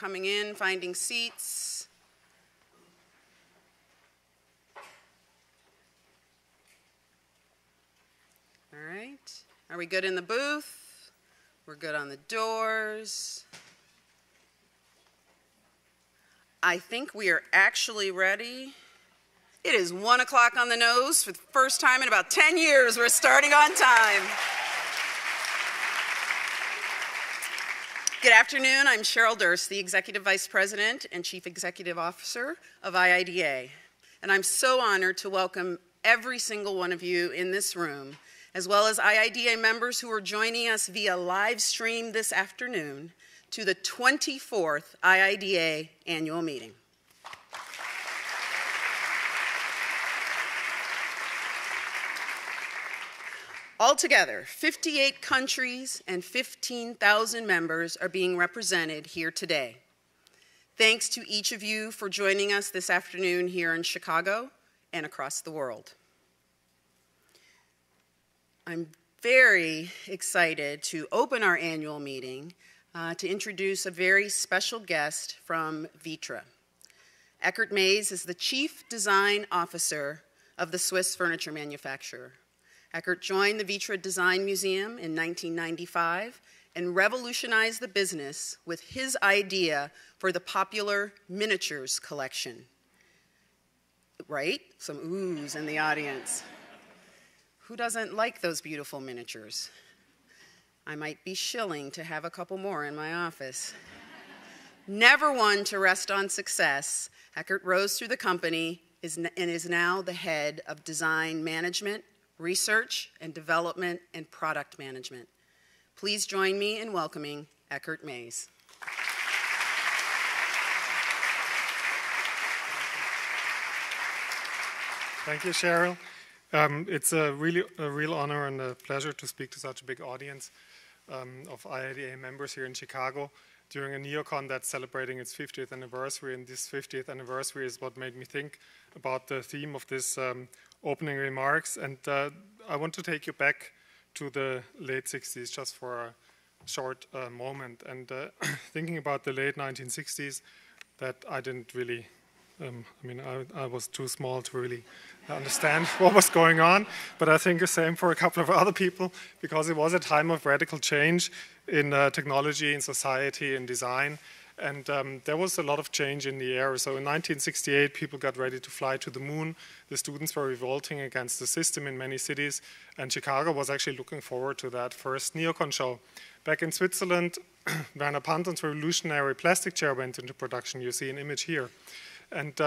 coming in, finding seats. All right. Are we good in the booth? We're good on the doors. I think we are actually ready. It is 1 o'clock on the nose. For the first time in about 10 years, we're starting on time. Good afternoon. I'm Cheryl Durst, the Executive Vice President and Chief Executive Officer of IIDA. And I'm so honored to welcome every single one of you in this room, as well as IIDA members who are joining us via live stream this afternoon, to the 24th IIDA Annual Meeting. Altogether, 58 countries and 15,000 members are being represented here today. Thanks to each of you for joining us this afternoon here in Chicago and across the world. I'm very excited to open our annual meeting to introduce a very special guest from Vitra. Eckhart Maise is the Chief Design Officer of the Swiss furniture manufacturer. Eckhart joined the Vitra Design Museum in 1995 and revolutionized the business with his idea for the popular miniatures collection. Right? Some oohs in the audience. Who doesn't like those beautiful miniatures? I might be shilling to have a couple more in my office. Never one to rest on success, Eckhart rose through the company and is now the head of design management, research and development, and product management. Please join me in welcoming Eckhart Maise. Thank you, Cheryl. It's a real honor and a pleasure to speak to such a big audience of IIDA members here in Chicago during a NeoCon that's celebrating its 50th anniversary, and this 50th anniversary is what made me think about the theme of this opening remarks. And I want to take you back to the late 60s just for a short moment. And thinking about the late 1960s, that I didn't really, I was too small to really understand what was going on, but I think the same for a couple of other people, because it was a time of radical change in technology, in society, in design, and there was a lot of change in the air. So in 1968, people got ready to fly to the moon. The students were revolting against the system in many cities, and Chicago was actually looking forward to that first NeoCon show. Back in Switzerland, Werner Panton's revolutionary plastic chair went into production. You see an image here. And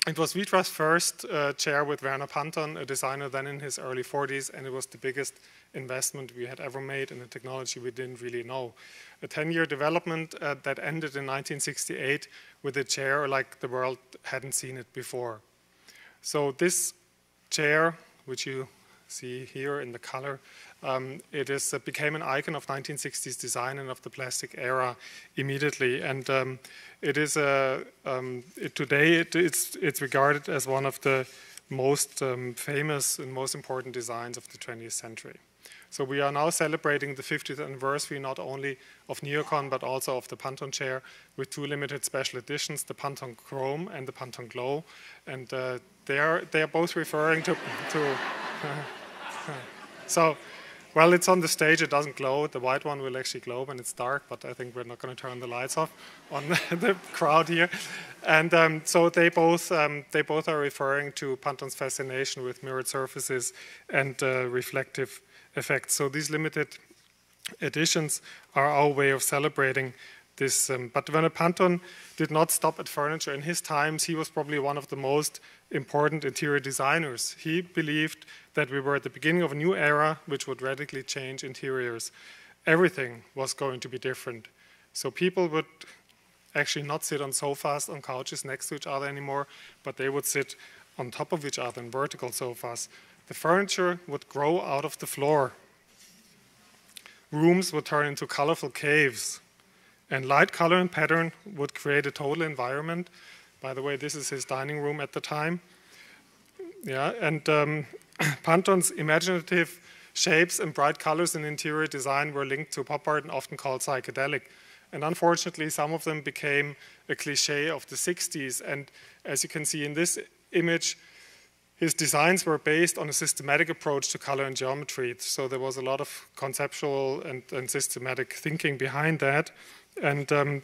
it was Vitra's first chair with Werner Panton, a designer then in his early 40s, and it was the biggest investment we had ever made in a technology we didn't really know. A 10-year development that ended in 1968 with a chair like the world hadn't seen it before. So this chair, which you see here in the color, it became an icon of 1960s design and of the plastic era immediately. And it is today it's regarded as one of the most famous and most important designs of the 20th century. So we are now celebrating the 50th anniversary not only of NeoCon but also of the Panton chair with two limited special editions, the Panton Chrome and the Panton Glow, and they are both referring to so. Well, it's on the stage, it doesn't glow. The white one will actually glow when it's dark, but I think we're not going to turn the lights off on the crowd here. And so they both are referring to Panton's fascination with mirrored surfaces and reflective effects. So these limited editions are our way of celebrating this. But Werner Panton did not stop at furniture. In his times, he was probably one of the most important interior designers. He believed that we were at the beginning of a new era which would radically change interiors. Everything was going to be different. So people would actually not sit on sofas, on couches next to each other anymore, but they would sit on top of each other in vertical sofas. The furniture would grow out of the floor. Rooms would turn into colorful caves. And light, color, and pattern would create a total environment. By the way, this is his dining room at the time. Yeah, and Panton's imaginative shapes and bright colors in interior design were linked to pop art and often called psychedelic. And unfortunately, some of them became a cliche of the 60s. And as you can see in this image, his designs were based on a systematic approach to color and geometry. So there was a lot of conceptual and systematic thinking behind that. And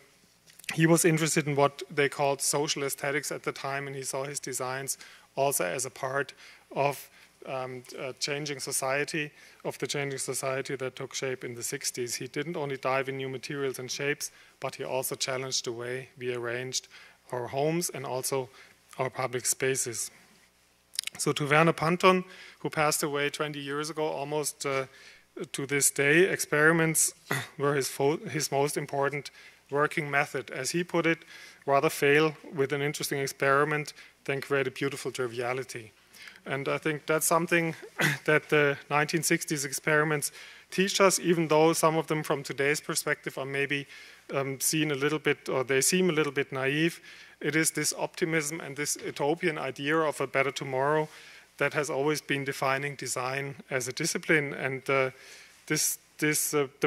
he was interested in what they called social aesthetics at the time, and he saw his designs also as a part of changing society, that took shape in the 60s. He didn't only dive in new materials and shapes, but he also challenged the way we arranged our homes and also our public spaces. So to Werner Panton, who passed away 20 years ago, almost to this day, experiments were his most important working method. As he put it, rather fail with an interesting experiment than create a beautiful triviality. And I think that's something that the 1960s experiments teach us, even though some of them from today's perspective are maybe seen a little bit, or they seem a little bit naive. It is this optimism and this utopian idea of a better tomorrow that has always been defining design as a discipline. And the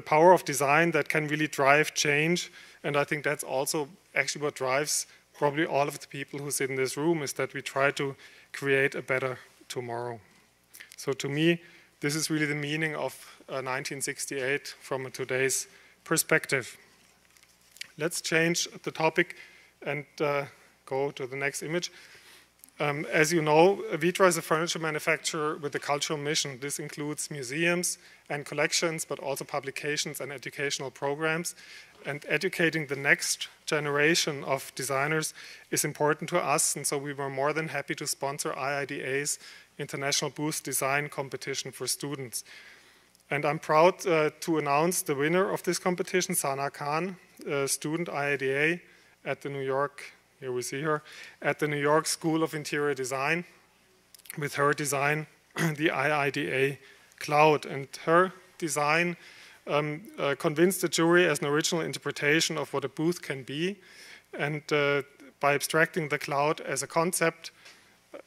power of design that can really drive change. And I think that's also actually what drives probably all of the people who sit in this room, is that we try to create a better tomorrow. So to me, this is really the meaning of 1968 from today's perspective. Let's change the topic and go to the next image. As you know, Vitra is a furniture manufacturer with a cultural mission. This includes museums and collections, but also publications and educational programs. And educating the next generation of designers is important to us, and so we were more than happy to sponsor IIDA's International Booth Design Competition for students. And I'm proud to announce the winner of this competition, Sana Khan, a student IIDA at the New York, here we see her, at the New York School of Interior Design, with her design, the IIDA Cloud. And her design convinced the jury as an original interpretation of what a booth can be. And by abstracting the cloud as a concept,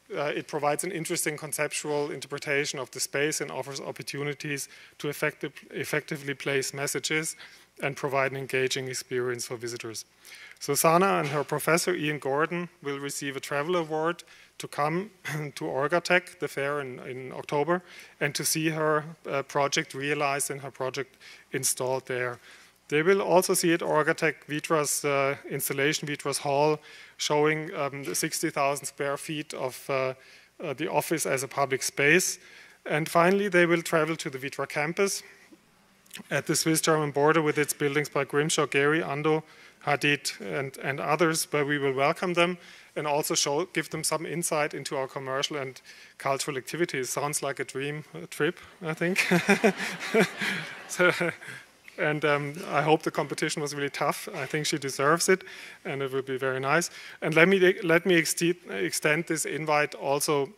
it provides an interesting conceptual interpretation of the space and offers opportunities to effectively place messages and provide an engaging experience for visitors. So Sana and her professor, Ian Gordon, will receive a travel award to come to Orgatech, the fair in October, and to see her project realized and her project installed there. They will also see at Orgatech Vitra's installation, Vitra's hall, showing the 60,000 square feet of the office as a public space. And finally, they will travel to the Vitra campus at the Swiss-German border with its buildings by Grimshaw, Gehry, Ando, Hadid, and others, where we will welcome them and also give them some insight into our commercial and cultural activities. Sounds like a dream trip, I think. And I hope the competition was really tough. I think she deserves it, and it will be very nice. And let me extend this invite also,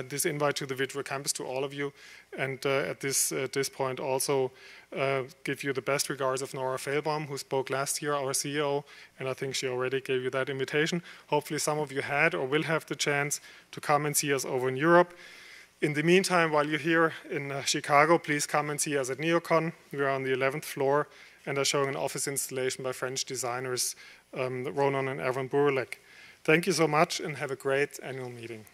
this invite to the Vitra campus to all of you, and at this point also give you the best regards of Nora Fehlbaum, who spoke last year, our CEO, and I think she already gave you that invitation. Hopefully some of you had or will have the chance to come and see us over in Europe. In the meantime, while you're here in Chicago, please come and see us at NeoCon. We are on the 11th floor and are showing an office installation by French designers Ronan and Erwin Burlek. Thank you so much and have a great annual meeting.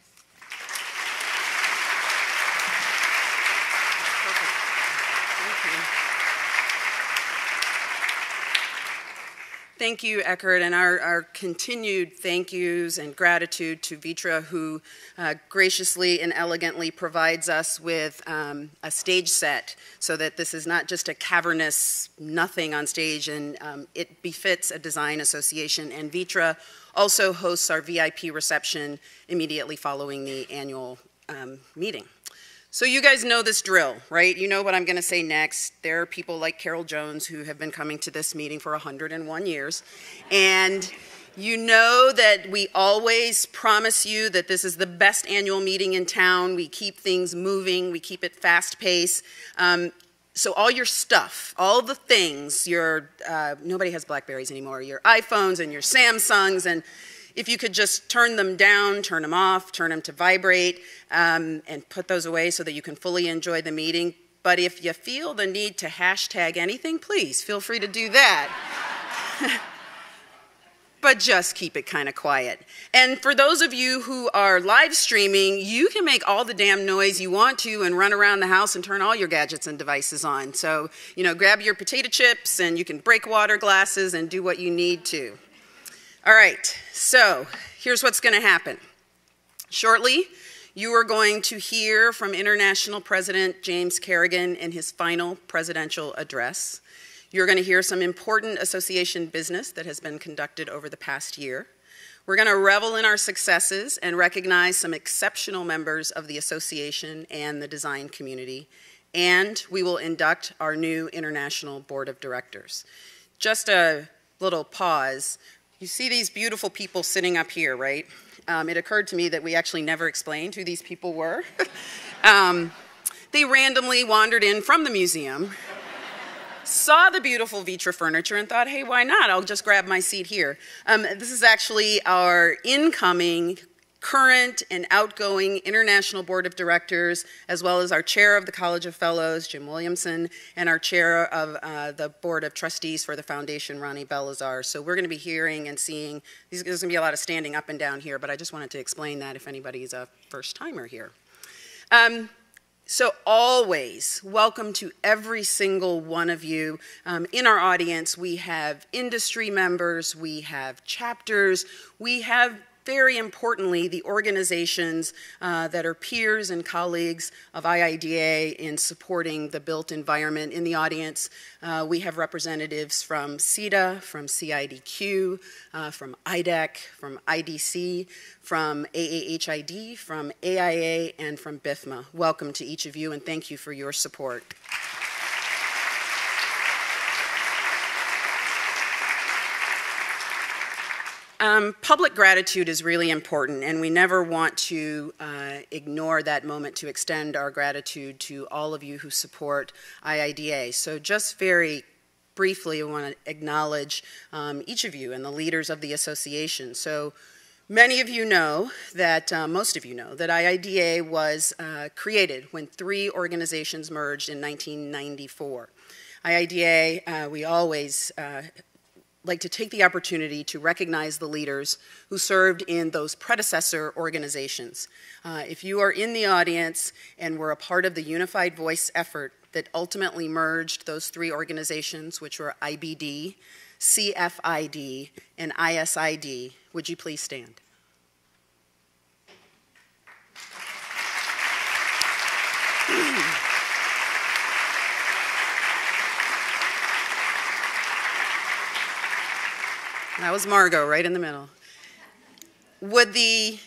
Thank you, Eckhart, and our continued thank yous and gratitude to Vitra, who graciously and elegantly provides us with a stage set so that this is not just a cavernous nothing on stage, and it befits a design association. And Vitra also hosts our VIP reception immediately following the annual meeting. So you guys know this drill, right? You know what I'm going to say next. There are people like Carol Jones who have been coming to this meeting for 101 years. And you know that we always promise you that this is the best annual meeting in town. We keep things moving. We keep it fast-paced. So all your stuff, all the things, nobody has BlackBerries anymore, your iPhones and your Samsungs, and if you could just turn them down, turn them off, turn them to vibrate, and put those away so that you can fully enjoy the meeting. But if you feel the need to hashtag anything, please feel free to do that. But just keep it kind of quiet. And for those of you who are live streaming, you can make all the damn noise you want to and run around the house and turn all your gadgets and devices on. So, grab your potato chips and you can break water glasses and do what you need to. All right, so here's what's going to happen. Shortly, you are going to hear from International President James Kerrigan in his final presidential address. You're going to hear some important association business that has been conducted over the past year. We're going to revel in our successes and recognize some exceptional members of the association and the design community. And we will induct our new International Board of Directors. Just a little pause. You see these beautiful people sitting up here, right? It occurred to me that we actually never explained who these people were. They randomly wandered in from the museum, saw the beautiful Vitra furniture and thought, hey, why not? I'll just grab my seat here. This is actually our incoming, current, and outgoing International Board of Directors, as well as our chair of the College of Fellows, Jim Williamson, and our chair of the Board of Trustees for the Foundation, Ronnie Belazar. So we're going to be hearing and seeing, there's going to be a lot of standing up and down here, but I just wanted to explain that if anybody's a first-timer here. So always, welcome to every single one of you. In our audience, we have industry members, we have chapters, we have, very importantly, the organizations that are peers and colleagues of IIDA in supporting the built environment. In the audience, we have representatives from CETA, from CIDQ, from IDEC, from IDC, from AAHID, from AIA, and from BIFMA. Welcome to each of you, and thank you for your support. Public gratitude is really important, and we never want to ignore that moment to extend our gratitude to all of you who support IIDA. So just very briefly, I want to acknowledge each of you and the leaders of the association. So many of you know that, most of you know, that IIDA was created when 3 organizations merged in 1994. IIDA, we always like to take the opportunity to recognize the leaders who served in those predecessor organizations. If you are in the audience and were a part of the unified voice effort that ultimately merged those 3 organizations, which were IBD, CFID, and ISID, would you please stand? That was Margot, right in the middle. Would the,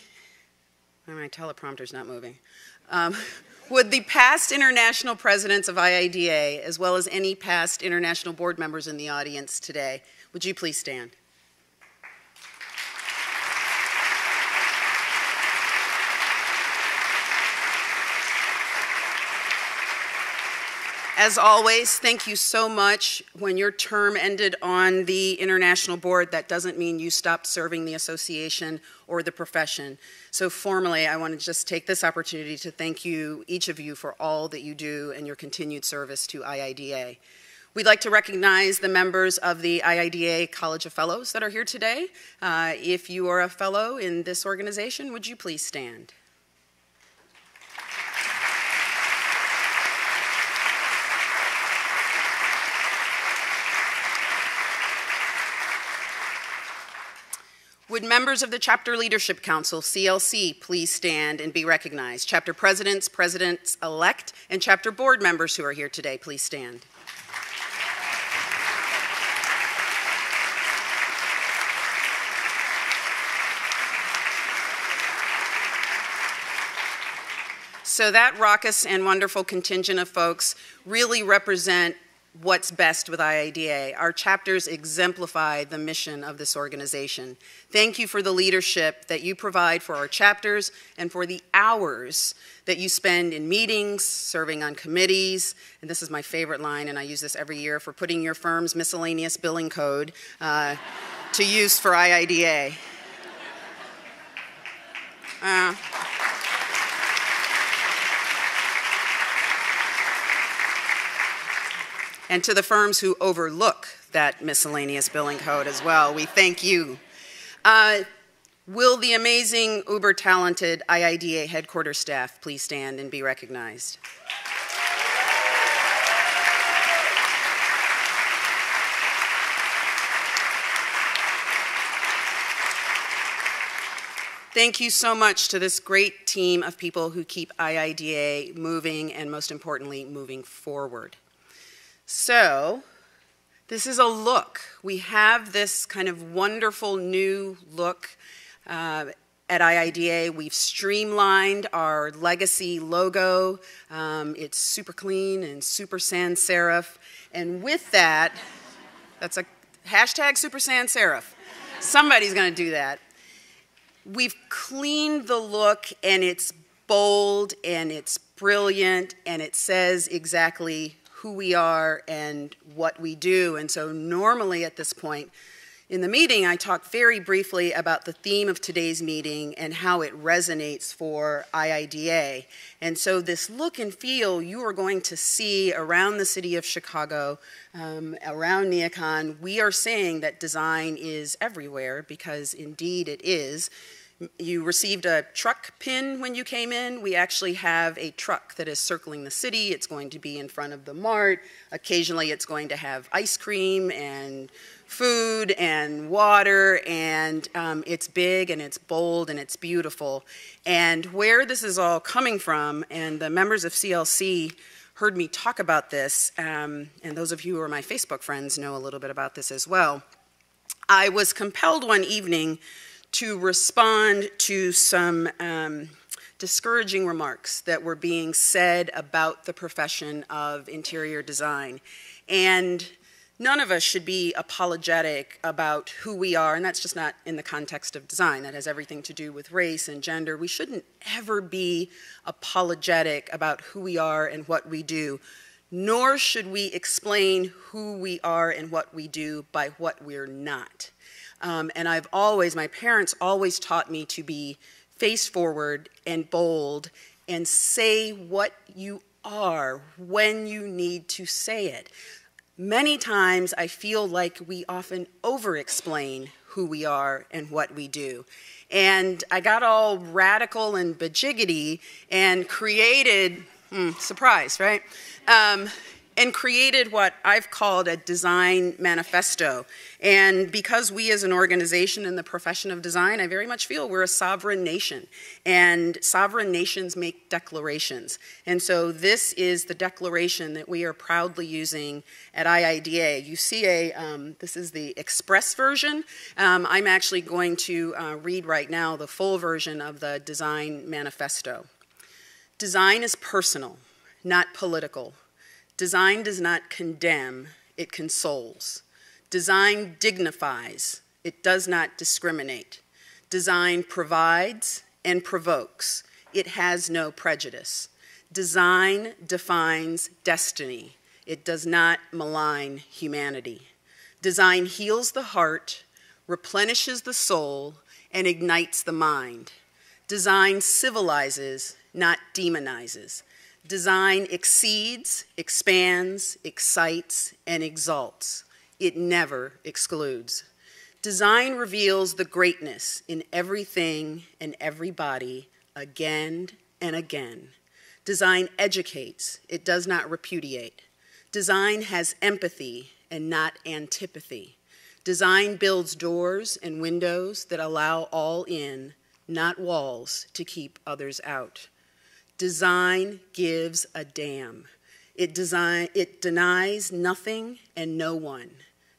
my teleprompter's not moving. Would the past international presidents of IIDA, as well as any past international board members in the audience today, would you please stand? As always, thank you so much. When your term ended on the international board, that doesn't mean you stopped serving the association or the profession. So formally, I want to just take this opportunity to thank you, each of you, for all that you do and your continued service to IIDA. We'd like to recognize the members of the IIDA College of Fellows that are here today. If you are a fellow in this organization, would you please stand? Would members of the Chapter Leadership Council, CLC, please stand and be recognized? Chapter presidents, presidents-elect, and chapter board members who are here today, please stand. So that raucous and wonderful contingent of folks really represent what's best with IIDA. Our chapters exemplify the mission of this organization. Thank you for the leadership that you provide for our chapters and for the hours that you spend in meetings, serving on committees, and this is my favorite line, and I use this every year, for putting your firm's miscellaneous billing code to use for IIDA. And to the firms who overlook that miscellaneous billing code as well, we thank you. Will the amazing, uber-talented IIDA headquarters staff please stand and be recognized? Thank you so much to this great team of people who keep IIDA moving and, most importantly, moving forward. So, this is a look. We have this kind of wonderful new look at IIDA. We've streamlined our legacy logo. It's super clean and super sans serif. And with that, that's a hashtag super sans serif. Somebody's going to do that. We've cleaned the look, and it's bold, and it's brilliant, and it says exactly who we are and what we do. And so normally at this point in the meeting, I talk very briefly about the theme of today's meeting and how it resonates for IIDA. And so this look and feel you are going to see around the city of Chicago, around NeoCon. We are saying that design is everywhere, because indeed it is. You received a truck pin when you came in. We actually have a truck that is circling the city. It's going to be in front of the mart. Occasionally it's going to have ice cream and food and water, and it's big and it's bold and it's beautiful. And where this is all coming from, and the members of CLC heard me talk about this, and those of you who are my Facebook friends know a little bit about this as well. I was compelled one evening to respond to some discouraging remarks that were being said about the profession of interior design. And none of us should be apologetic about who we are, and that's just not in the context of design. That has everything to do with race and gender. We shouldn't ever be apologetic about who we are and what we do, nor should we explain who we are and what we do by what we're not. And my parents always taught me to be face forward and bold and say what you are when you need to say it. Many times I feel like we often over-explain who we are and what we do. And I got all radical and bajiggity and created, surprise, right? And created what I've called a design manifesto. And because we as an organization in the profession of design, I very much feel we're a sovereign nation. And sovereign nations make declarations. And so this is the declaration that we are proudly using at IIDA. You see this is the express version. I'm actually going to read right now the full version of the design manifesto. Design is personal, not political. Design does not condemn, it consoles. Design dignifies, it does not discriminate. Design provides and provokes, it has no prejudice. Design defines destiny, it does not malign humanity. Design heals the heart, replenishes the soul, and ignites the mind. Design civilizes, not demonizes. Design exceeds, expands, excites, and exalts. It never excludes. Design reveals the greatness in everything and everybody again and again. Design educates, it does not repudiate. Design has empathy and not antipathy. Design builds doors and windows that allow all in, not walls to keep others out. Design gives a damn. It denies nothing and no one.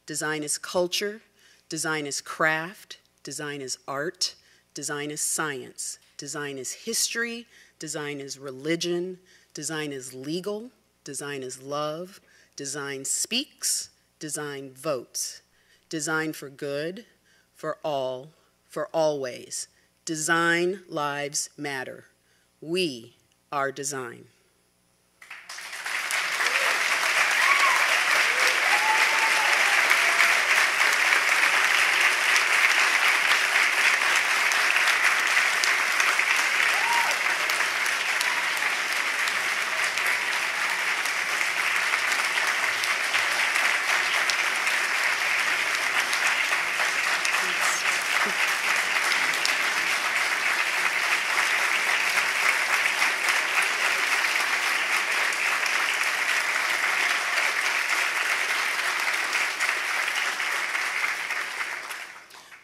Design is culture, design is craft, design is art, design is science, design is history, design is religion, design is legal, design is love, design speaks, design votes. Design for good, for all, for always. Design lives matter. We are design.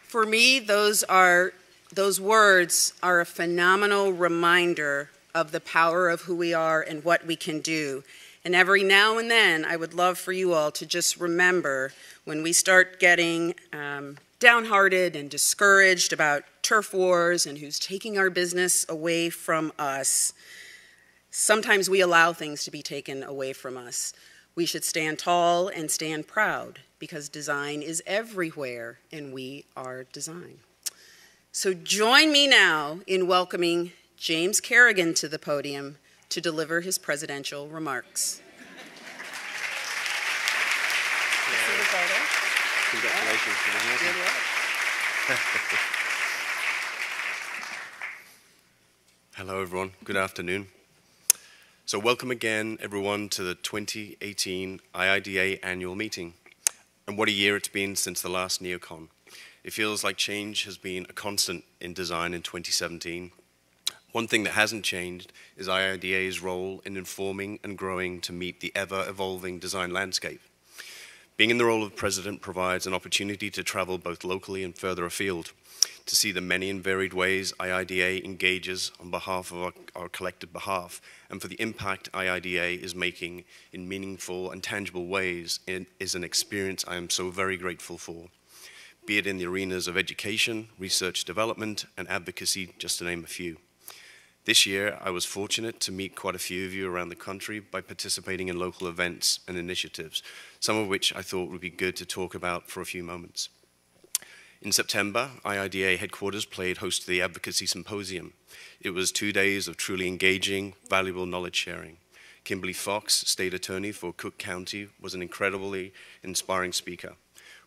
For me, those words are a phenomenal reminder of the power of who we are and what we can do. And every now and then, I would love for you all to just remember when we start getting downhearted and discouraged about turf wars and who's taking our business away from us. Sometimes we allow things to be taken away from us. We should stand tall and stand proud because design is everywhere and we are design. So join me now in welcoming James Kerrigan to the podium to deliver his presidential remarks. Congratulations. Hello, everyone. Good afternoon. So welcome again, everyone, to the 2018 IIDA Annual Meeting. And what a year it's been since the last NeoCon. It feels like change has been a constant in design in 2017. One thing that hasn't changed is IIDA's role in informing and growing to meet the ever-evolving design landscape. Being in the role of president provides an opportunity to travel both locally and further afield, to see the many and varied ways IIDA engages on behalf of our collective behalf, and for the impact IIDA is making in meaningful and tangible ways is an experience I am so very grateful for, be it in the arenas of education, research development, and advocacy, just to name a few. This year, I was fortunate to meet quite a few of you around the country by participating in local events and initiatives, some of which I thought would be good to talk about for a few moments. In September, IIDA headquarters played host to the Advocacy Symposium. It was 2 days of truly engaging, valuable knowledge sharing. Kimberly Fox, State Attorney for Cook County, was an incredibly inspiring speaker.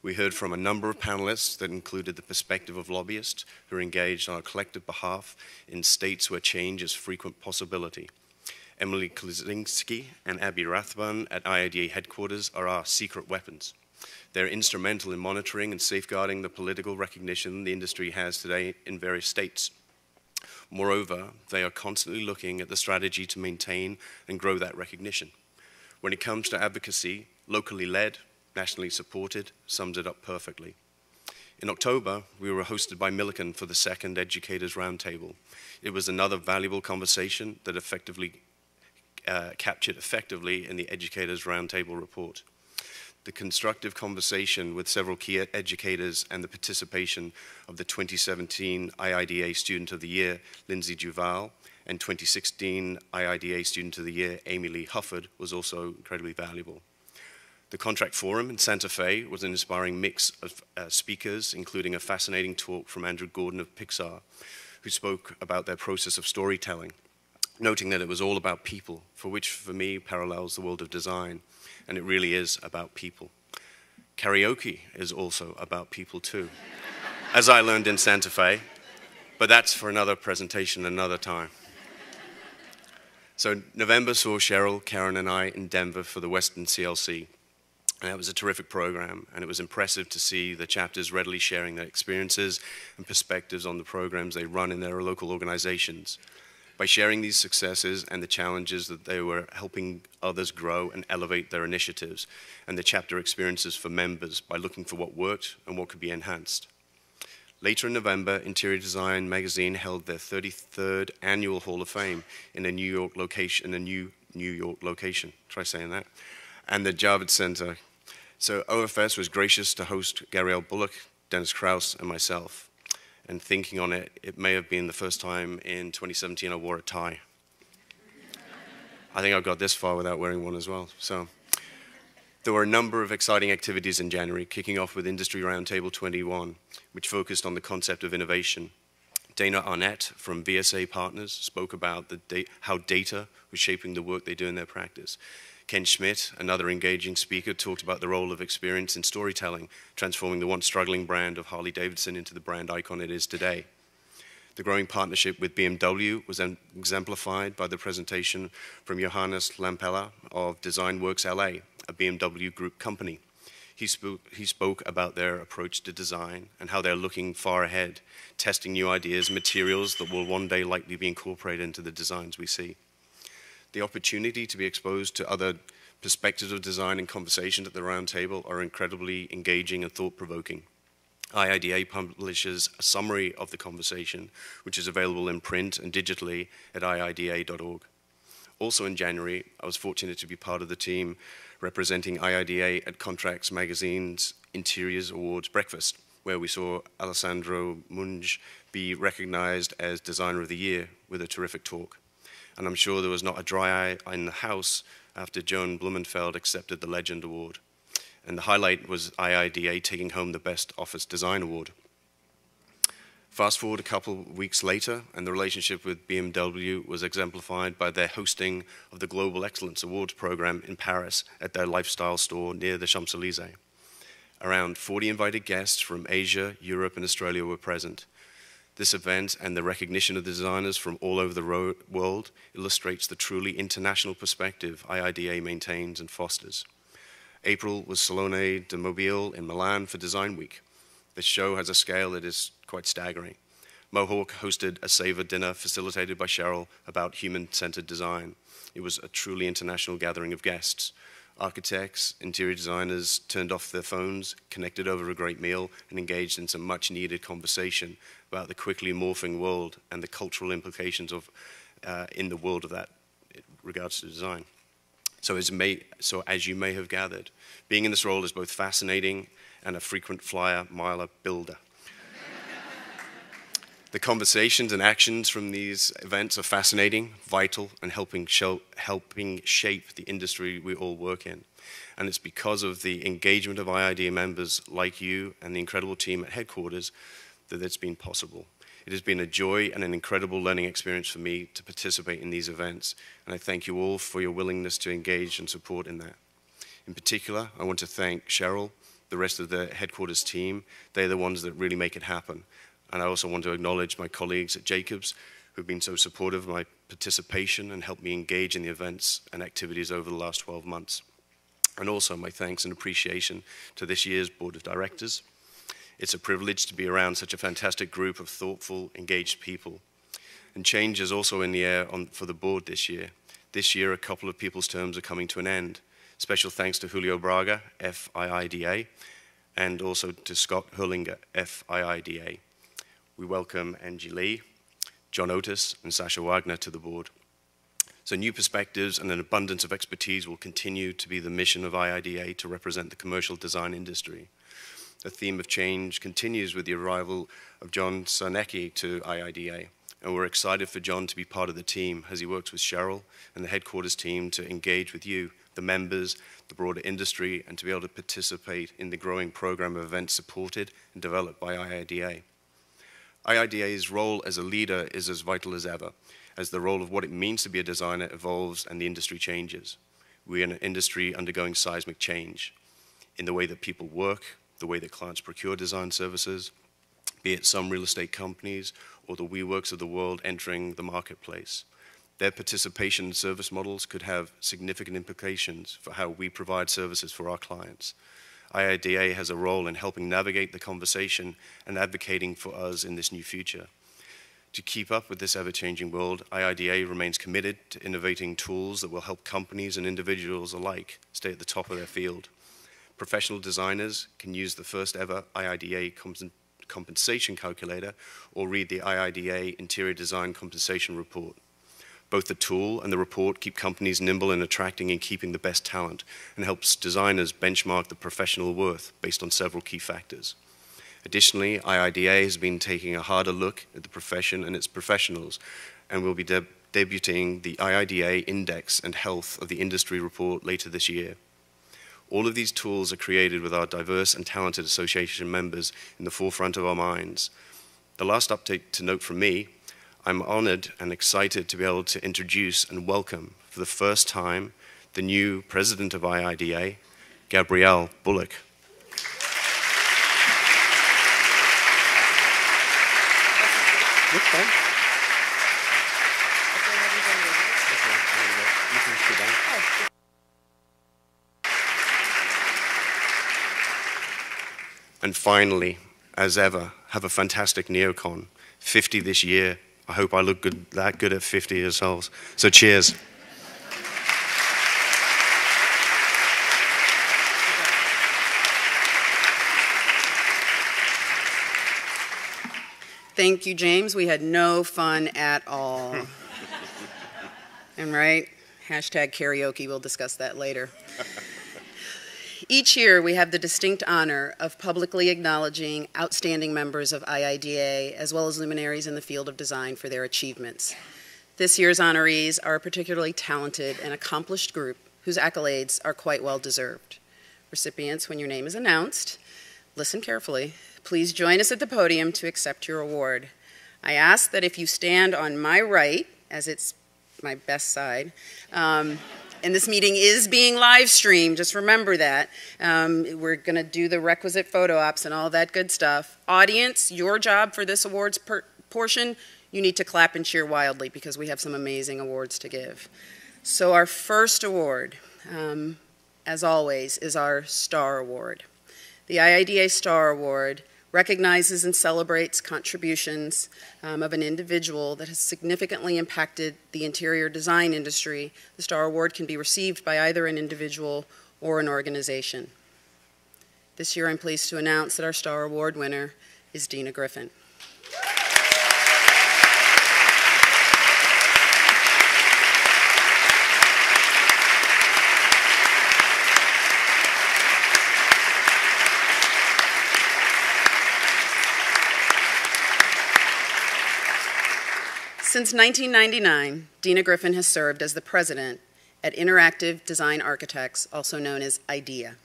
We heard from a number of panelists that included the perspective of lobbyists who are engaged on our collective behalf in states where change is a frequent possibility. Emily Klizinski and Abby Rathbun at IIDA headquarters are our secret weapons. They're instrumental in monitoring and safeguarding the political recognition the industry has today in various states. Moreover, they are constantly looking at the strategy to maintain and grow that recognition. When it comes to advocacy, locally led, nationally supported, sums it up perfectly. In October, we were hosted by Millikan for the second Educators Roundtable. It was another valuable conversation that captured effectively in the Educators Roundtable report. The constructive conversation with several key educators and the participation of the 2017 IIDA Student of the Year, Lindsay Duval, and 2016 IIDA Student of the Year, Amy Lee Hufford, was also incredibly valuable. The Contract Forum in Santa Fe was an inspiring mix of speakers, including a fascinating talk from Andrew Gordon of Pixar, who spoke about their process of storytelling, noting that it was all about people, for which for me parallels the world of design, and it really is about people. Karaoke is also about people too, as I learned in Santa Fe, but that's for another presentation another time. So November saw Cheryl, Karen, and I in Denver for the Western CLC. And that was a terrific program, and it was impressive to see the chapters readily sharing their experiences and perspectives on the programs they run in their local organizations. By sharing these successes and the challenges that they were helping others grow and elevate their initiatives, and the chapter experiences for members by looking for what worked and what could be enhanced. Later in November, Interior Design magazine held their 33rd Annual Hall of Fame in a New York location. Try saying that. And the Javits Center. So OFS was gracious to host Gabrielle Bullock, Dennis Krause, and myself. And thinking on it, it may have been the first time in 2017 I wore a tie. I think I got this far without wearing one as well. So there were a number of exciting activities in January, kicking off with Industry Roundtable 21, which focused on the concept of innovation. Dana Arnett from VSA Partners spoke about how data was shaping the work they do in their practice. Ken Schmidt, another engaging speaker, talked about the role of experience in storytelling, transforming the once struggling brand of Harley-Davidson into the brand icon it is today. The growing partnership with BMW was exemplified by the presentation from Johannes Lampella of DesignWorks LA, a BMW group company. He spoke about their approach to design and how they're looking far ahead, testing new ideas and materials that will one day likely be incorporated into the designs we see. The opportunity to be exposed to other perspectives of design and conversations at the round table are incredibly engaging and thought-provoking. IIDA publishes a summary of the conversation, which is available in print and digitally at iida.org. Also in January, I was fortunate to be part of the team representing IIDA at Contracts Magazine's Interiors Awards Breakfast, where we saw Alessandro Munge be recognized as Designer of the Year with a terrific talk. And I'm sure there was not a dry eye in the house after Joan Blumenfeld accepted the Legend Award. And the highlight was IIDA taking home the Best Office Design Award. Fast forward a couple of weeks later, and the relationship with BMW was exemplified by their hosting of the Global Excellence Awards program in Paris at their lifestyle store near the Champs-Élysées. Around 40 invited guests from Asia, Europe, and Australia were present. This event and the recognition of the designers from all over the world illustrates the truly international perspective IIDA maintains and fosters. April was Salone de Mobile in Milan for Design Week. This show has a scale that is quite staggering. Mohawk hosted a Savor dinner facilitated by Cheryl about human-centered design. It was a truly international gathering of guests. Architects, interior designers turned off their phones, connected over a great meal, and engaged in some much-needed conversation about the quickly morphing world and the cultural implications of in the world of that in regards to design. So as you may have gathered, being in this role is both fascinating and a frequent flyer miler builder. The conversations and actions from these events are fascinating, vital, and helping shape the industry we all work in. And it's because of the engagement of IIDA members like you and the incredible team at headquarters that it's been possible. It has been a joy and an incredible learning experience for me to participate in these events, and I thank you all for your willingness to engage and support in that. In particular, I want to thank Cheryl, the rest of the headquarters team. They're the ones that really make it happen. And I also want to acknowledge my colleagues at Jacobs who've been so supportive of my participation and helped me engage in the events and activities over the last 12 months. And also my thanks and appreciation to this year's Board of Directors. It's a privilege to be around such a fantastic group of thoughtful, engaged people. And change is also in the air for the board this year. This year, a couple of people's terms are coming to an end. Special thanks to Julio Braga, FIIDA, and also to Scott Hurlinger, FIIDA. We welcome Angie Lee, John Otis, and Sasha Wagner to the board. So new perspectives and an abundance of expertise will continue to be the mission of IIDA to represent the commercial design industry. The theme of change continues with the arrival of John Sarnecki to IIDA, and we're excited for John to be part of the team as he works with Cheryl and the headquarters team to engage with you, the members, the broader industry, and to be able to participate in the growing program of events supported and developed by IIDA. IIDA's role as a leader is as vital as ever, as the role of what it means to be a designer evolves and the industry changes. We're in an industry undergoing seismic change in the way that people work, the way that clients procure design services, be it some real estate companies or the WeWorks of the world entering the marketplace. Their participation in service models could have significant implications for how we provide services for our clients. IIDA has a role in helping navigate the conversation and advocating for us in this new future. To keep up with this ever-changing world, IIDA remains committed to innovating tools that will help companies and individuals alike stay at the top of their field. Professional designers can use the first ever IIDA compensation calculator or read the IIDA Interior Design Compensation Report. Both the tool and the report keep companies nimble in attracting and keeping the best talent and helps designers benchmark the professional worth based on several key factors. Additionally, IIDA has been taking a harder look at the profession and its professionals and will be debuting the IIDA Index and Health of the Industry report later this year. All of these tools are created with our diverse and talented association members in the forefront of our minds. The last update to note from me, I'm honored and excited to be able to introduce and welcome for the first time the new president of IIDA, Gabrielle Bullock. And finally, as ever, have a fantastic NeoCon. 50 this year. I hope I look that good at 50 yourselves. So cheers. Thank you, James. We had no fun at all. And right, hashtag karaoke, we'll discuss that later. Each year, we have the distinct honor of publicly acknowledging outstanding members of IIDA, as well as luminaries in the field of design for their achievements. This year's honorees are a particularly talented and accomplished group whose accolades are quite well deserved. Recipients, when your name is announced, listen carefully. Please join us at the podium to accept your award. I ask that if you stand on my right, as it's my best side, and this meeting is being live streamed, just remember that. We're going to do the requisite photo ops and all that good stuff. Audience, your job for this awards portion, you need to clap and cheer wildly because we have some amazing awards to give. So our first award, as always, is our Star Award. The IIDA Star Award recognizes and celebrates contributions of an individual that has significantly impacted the interior design industry. The Star Award can be received by either an individual or an organization. This year, I'm pleased to announce that our Star Award winner is Dina Griffin. Since 1999, Dina Griffin has served as the president at Interactive Design Architects, also known as IDEA.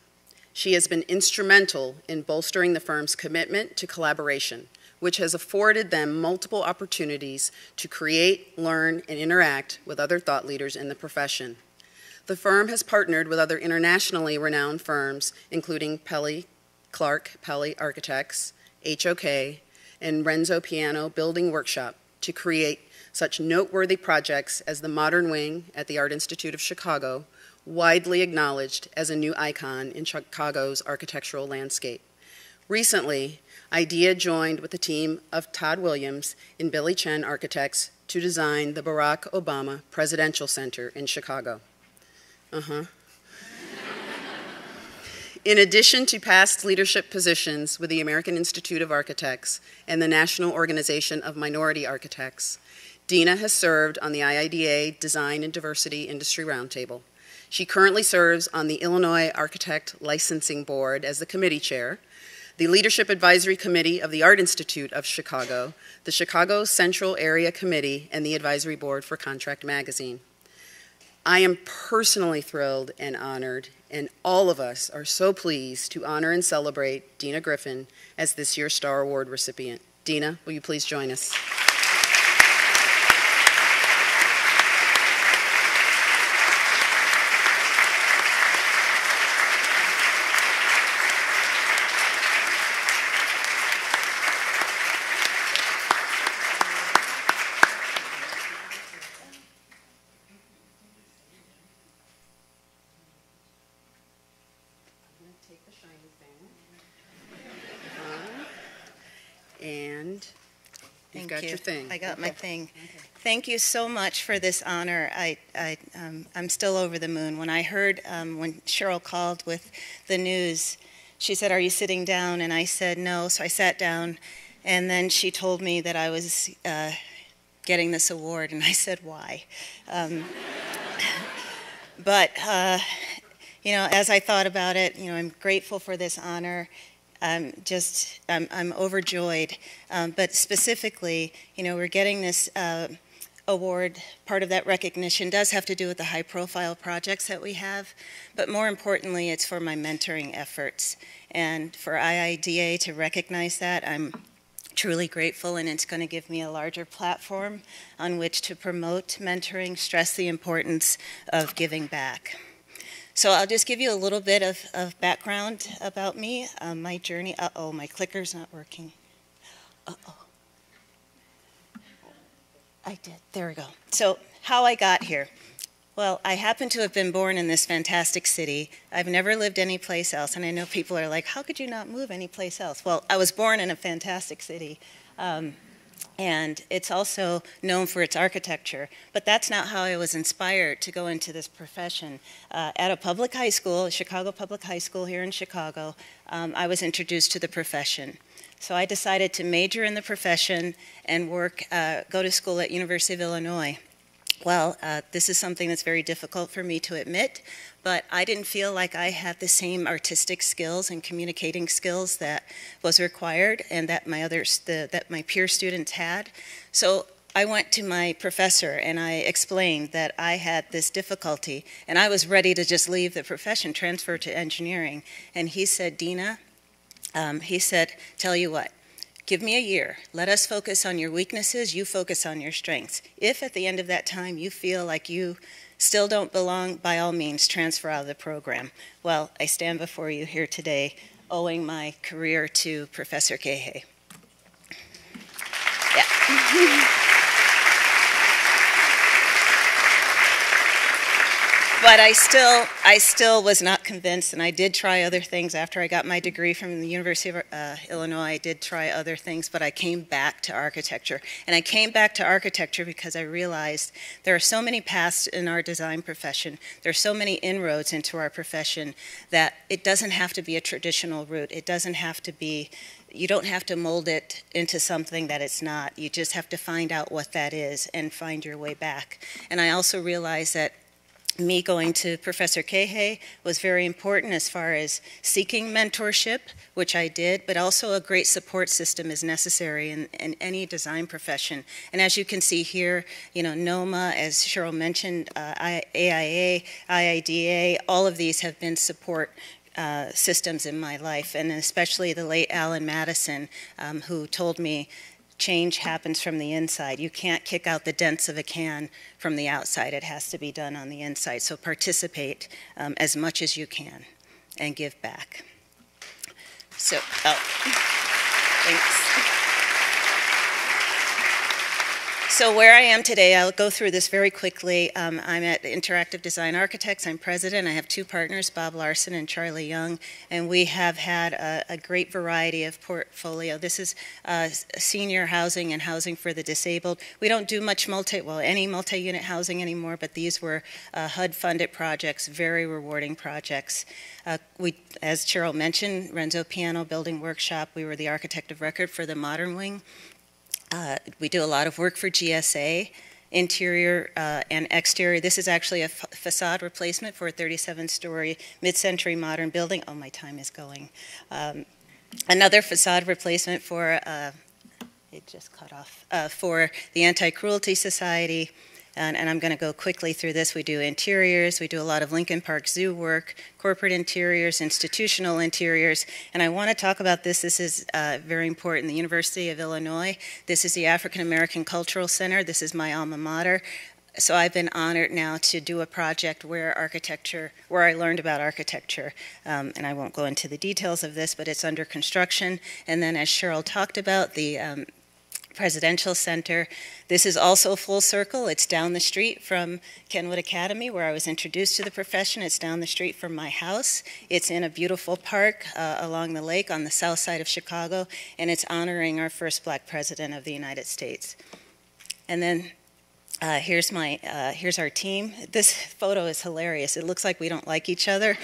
She has been instrumental in bolstering the firm's commitment to collaboration, which has afforded them multiple opportunities to create, learn, and interact with other thought leaders in the profession. The firm has partnered with other internationally renowned firms, including Clark Pelley Architects, HOK, and Renzo Piano Building Workshop, to create such noteworthy projects as the Modern Wing at the Art Institute of Chicago, widely acknowledged as a new icon in Chicago's architectural landscape. Recently, IDEA joined with the team of Todd Williams in Billy Chen Architects to design the Barack Obama Presidential Center in Chicago. In addition to past leadership positions with the American Institute of Architects and the National Organization of Minority Architects, Dina has served on the IIDA Design and Diversity Industry Roundtable. She currently serves on the Illinois Architect Licensing Board as the committee chair, the Leadership Advisory Committee of the Art Institute of Chicago, the Chicago Central Area Committee, and the Advisory Board for Contract Magazine. I am personally thrilled and honored, and all of us are so pleased to honor and celebrate Dina Griffin as this year's Star Award recipient. Dina, will you please join us? And you've got your thing. I got my thing. Okay. Thank you so much for this honor. I'm still over the moon. When I heard, when Cheryl called with the news, she said, "Are you sitting down?" And I said, "No." So I sat down, and then she told me that I was getting this award, and I said, "Why?" But, you know, as I thought about it, you know, I'm grateful for this honor. I'm overjoyed, but specifically, you know, we're getting this award. Part of that recognition does have to do with the high-profile projects that we have, but more importantly, it's for my mentoring efforts. And for IIDA to recognize that, I'm truly grateful, and it's going to give me a larger platform on which to promote mentoring, stress the importance of giving back. So I'll just give you a little bit of background about me, my journey. Uh-oh, my clicker's not working. Uh-oh. I did, there we go. So how I got here. Well, I happen to have been born in this fantastic city. I've never lived anyplace else, and I know people are like, how could you not move anyplace else? Well, I was born in a fantastic city. And it's also known for its architecture. But that's not how I was inspired to go into this profession. At a public high school, Chicago Public High School here in Chicago, I was introduced to the profession. So I decided to major in the profession and go to school at University of Illinois. Well, this is something that's very difficult for me to admit, but I didn't feel like I had the same artistic skills and communicating skills that was required and that my peer students had. So I went to my professor and I explained that I had this difficulty and I was ready to just leave the profession, transfer to engineering. And he said, Dina, he said, tell you what, give me a year. Let us focus on your weaknesses. You focus on your strengths. If at the end of that time you feel like you still don't belong, by all means, transfer out of the program. Well, I stand before you here today owing my career to Professor Kehe. Yeah. But I still was not convinced, and I did try other things. After I got my degree from the University of Illinois, I did try other things, but I came back to architecture. And I came back to architecture because I realized there are so many paths in our design profession, there are so many inroads into our profession that it doesn't have to be a traditional route. It doesn't have to be, you don't have to mold it into something that it's not. You just have to find out what that is and find your way back. And I also realized that me going to Professor Kehe was very important as far as seeking mentorship, which I did, but also a great support system is necessary in any design profession. And as you can see here, you know, NOMA, as Cheryl mentioned, AIA, IIDA, all of these have been support systems in my life, and especially the late Alan Madison, who told me, change happens from the inside. You can't kick out the dents of a can from the outside. It has to be done on the inside. So participate as much as you can and give back. So, thanks. So where I am today, I'll go through this very quickly. I'm at Interactive Design Architects. I'm president. I have two partners, Bob Larson and Charlie Young, and we have had a great variety of portfolio. This is senior housing and housing for the disabled. We don't do much any multi-unit housing anymore, but these were HUD-funded projects, very rewarding projects. As Cheryl mentioned, Renzo Piano Building Workshop, we were the architect of record for the modern wing. We do a lot of work for GSA, interior and exterior. This is actually a facade replacement for a 37-story mid-century modern building. Oh, my time is going. Another facade replacement for, it just cut off, for the Anti-Cruelty Society. And I'm going to go quickly through this. We do interiors. We do a lot of Lincoln Park Zoo work, corporate interiors, institutional interiors. And I want to talk about this. This is very important. The University of Illinois. This is the African American Cultural Center. This is my alma mater. So I've been honored now to do a project where I learned about architecture. And I won't go into the details of this, but it's under construction. And then as Cheryl talked about, the Presidential Center. This is also full circle. It's down the street from Kenwood Academy, where I was introduced to the profession. It's down the street from my house. It's in a beautiful park along the lake on the south side of Chicago, and it's honoring our first black president of the United States. And then here's our team. This photo is hilarious. It looks like we don't like each other.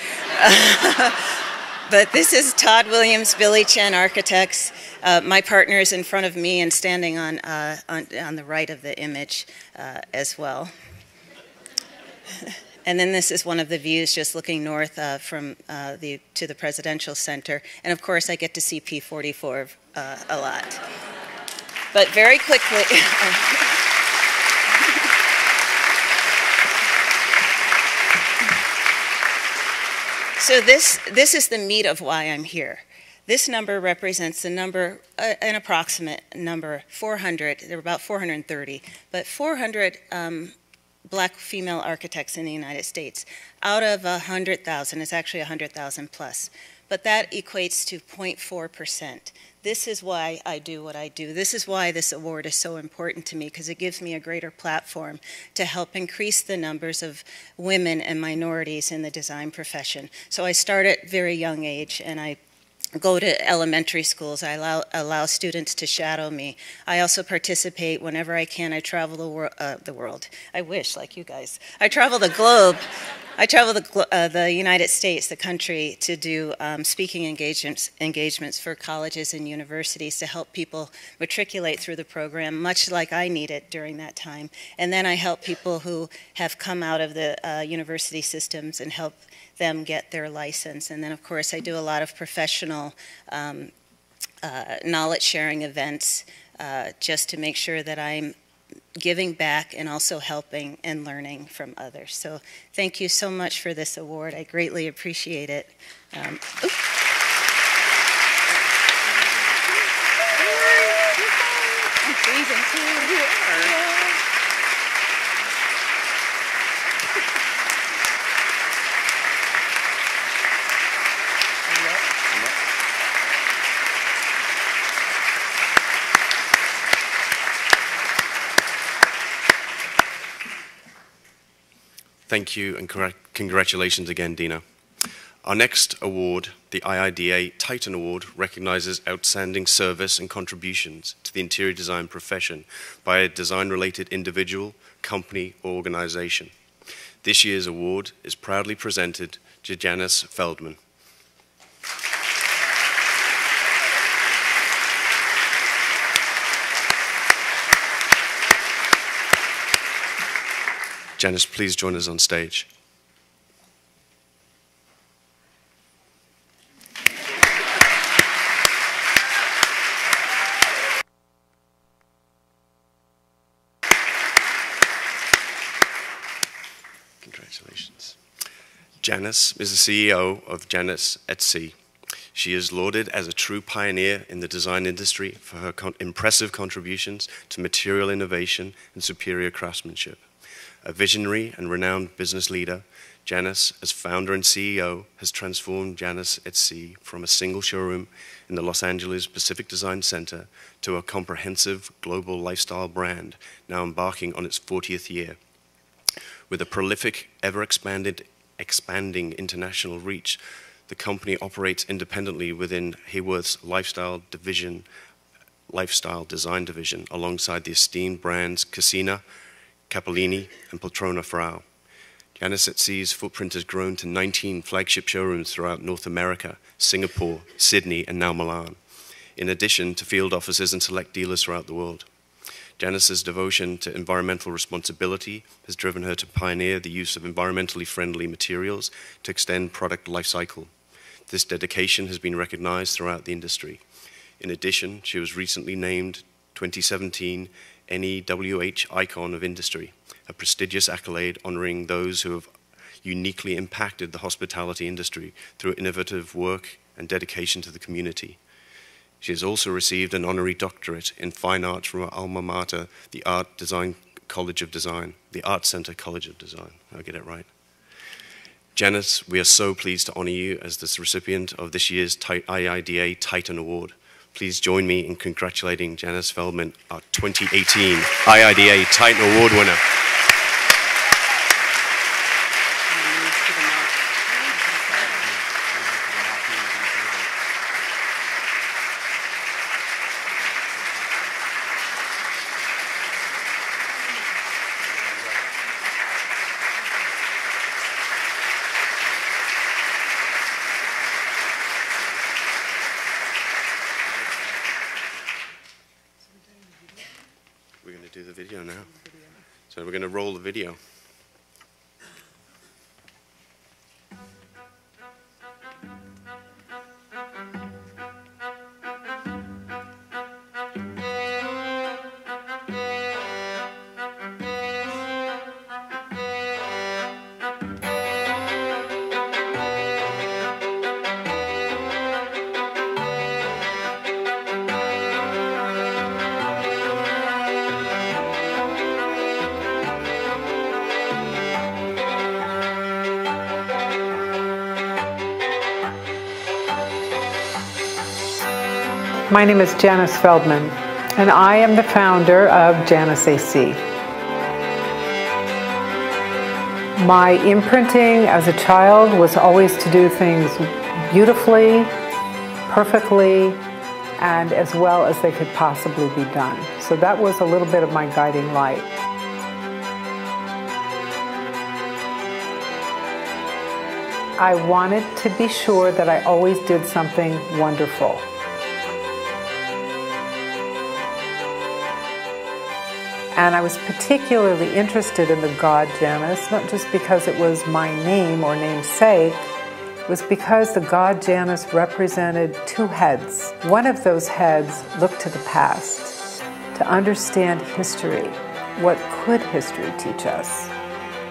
But this is Todd Williams, Billy Chen Architects. My partner is in front of me and standing on the right of the image as well. And then this is one of the views just looking north to the Presidential Center. And of course, I get to see P44 a lot. But very quickly. So this is the meat of why I'm here. This number represents the number, an approximate number, 400. There were about 430, but 400 black female architects in the United States out of 100,000. It's actually 100,000 plus, but that equates to 0.4%. This is why I do what I do. This is why this award is so important to me, because it gives me a greater platform to help increase the numbers of women and minorities in the design profession. So I start at a very young age, and I go to elementary schools. I allow students to shadow me. I also participate whenever I can. I travel the world. I wish, like you guys. I travel the globe. I travel the United States, the country, to do speaking engagements for colleges and universities to help people matriculate through the program, much like I needed during that time. And then I help people who have come out of the university systems and help them get their license. And then, of course, I do a lot of professional knowledge sharing events just to make sure that I'm giving back and also helping and learning from others. So thank you so much for this award. I greatly appreciate it. I'm freezing too. You are. Thank you and congratulations again, Dina. Our next award, the IIDA Titan Award, recognizes outstanding service and contributions to the interior design profession by a design-related individual, company, or organization. This year's award is proudly presented to Janice Feldman. Janice, please join us on stage. Congratulations. Janice is the CEO of Janice at Sea. She is lauded as a true pioneer in the design industry for her impressive contributions to material innovation and superior craftsmanship. A visionary and renowned business leader, Janice, as founder and CEO, has transformed Janice at Sea from a single showroom in the Los Angeles Pacific Design Center to a comprehensive global lifestyle brand, now embarking on its 40th year. With a prolific, expanding international reach, the company operates independently within Hayworth's lifestyle design division, alongside the esteemed brands Cassina, Capellini, and Poltrona Frau. Janice at Sea's footprint has grown to 19 flagship showrooms throughout North America, Singapore, Sydney, and now Milan, in addition to field offices and select dealers throughout the world. Janice's devotion to environmental responsibility has driven her to pioneer the use of environmentally friendly materials to extend product life cycle. This dedication has been recognized throughout the industry. In addition, she was recently named 2017 NEWH Icon of Industry, a prestigious accolade honoring those who have uniquely impacted the hospitality industry through innovative work and dedication to the community. She has also received an honorary doctorate in fine arts from her alma mater, the Art Center College of Design. I'll get it right. Janice, we are so pleased to honor you as the recipient of this year's IIDA Titan Award. Please join me in congratulating Janice Feldman, our 2018 IIDA Titan Award winner. We're going to do the video now. So we're going to roll the video. My name is Janice Feldman, and I am the founder of Janice AC. My imprinting as a child was always to do things beautifully, perfectly and as well as they could possibly be done. So that was a little bit of my guiding light. I wanted to be sure that I always did something wonderful. And I was particularly interested in the god Janus, not just because it was my name or namesake, it was because the god Janus represented two heads. One of those heads looked to the past, to understand history. What could history teach us?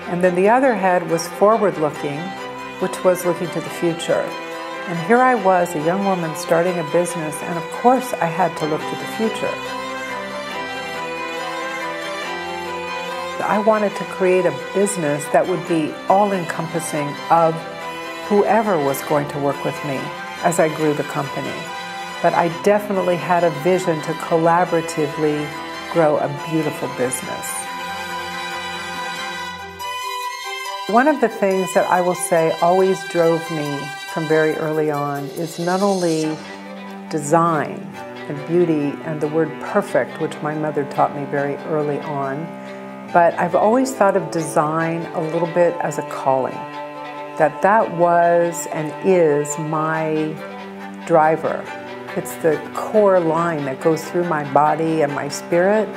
And then the other head was forward-looking, which was looking to the future. And here I was, a young woman starting a business, and of course I had to look to the future. I wanted to create a business that would be all-encompassing of whoever was going to work with me as I grew the company. But I definitely had a vision to collaboratively grow a beautiful business. One of the things that I will say always drove me from very early on is not only design and beauty and the word perfect, which my mother taught me very early on, but I've always thought of design a little bit as a calling. That was and is my driver. It's the core line that goes through my body and my spirit,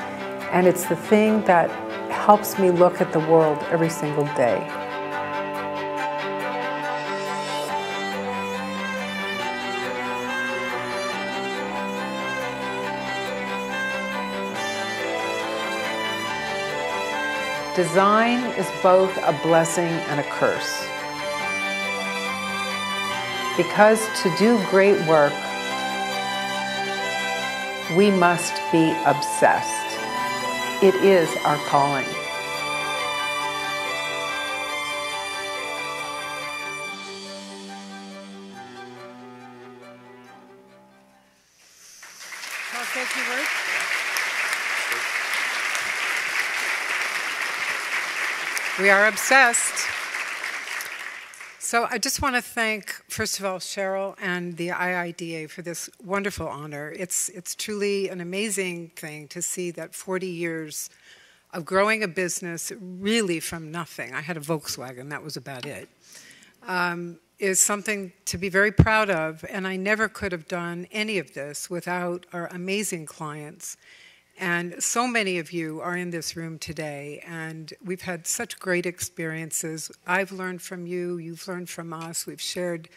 and it's the thing that helps me look at the world every single day. Design is both a blessing and a curse. Because to do great work, we must be obsessed. It is our calling. Well, thank you, Ruth. We are obsessed. So I just want to thank, first of all, Cheryl and the IIDA for this wonderful honor. It's truly an amazing thing to see that 40 years of growing a business really from nothing. I had a Volkswagen, that was about it, is something to be very proud of. And I never could have done any of this without our amazing clients. And so many of you are in this room today, and we've had such great experiences. I've learned from you, you've learned from us. We've shared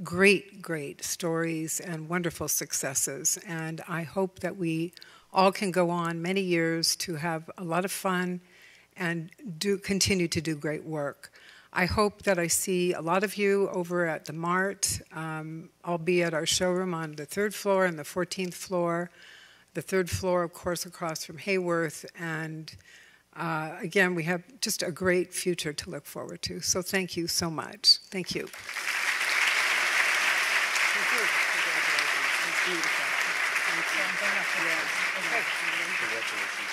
great, great stories and wonderful successes. And I hope that we all can go on many years to have a lot of fun and continue to do great work. I hope that I see a lot of you over at the Mart. I'll be at our showroom on the 3rd floor and the 14th floor. The 3rd floor, of course, across from Hayworth. And again, we have just a great future to look forward to. So thank you so much. Thank you. Thank you. Congratulations.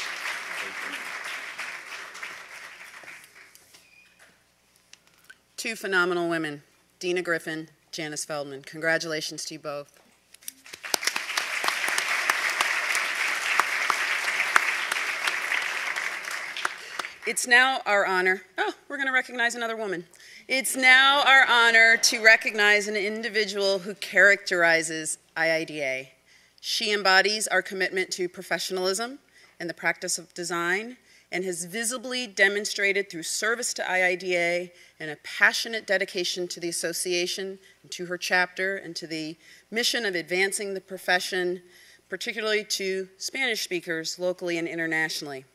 Two phenomenal women, Dina Griffin, Janice Feldman. Congratulations to you both. It's now our honor, we're going to recognize another woman. It's now our honor to recognize an individual who characterizes IIDA. She embodies our commitment to professionalism and the practice of design, and has visibly demonstrated through service to IIDA and a passionate dedication to the association and to her chapter and to the mission of advancing the profession, particularly to Spanish speakers locally and internationally.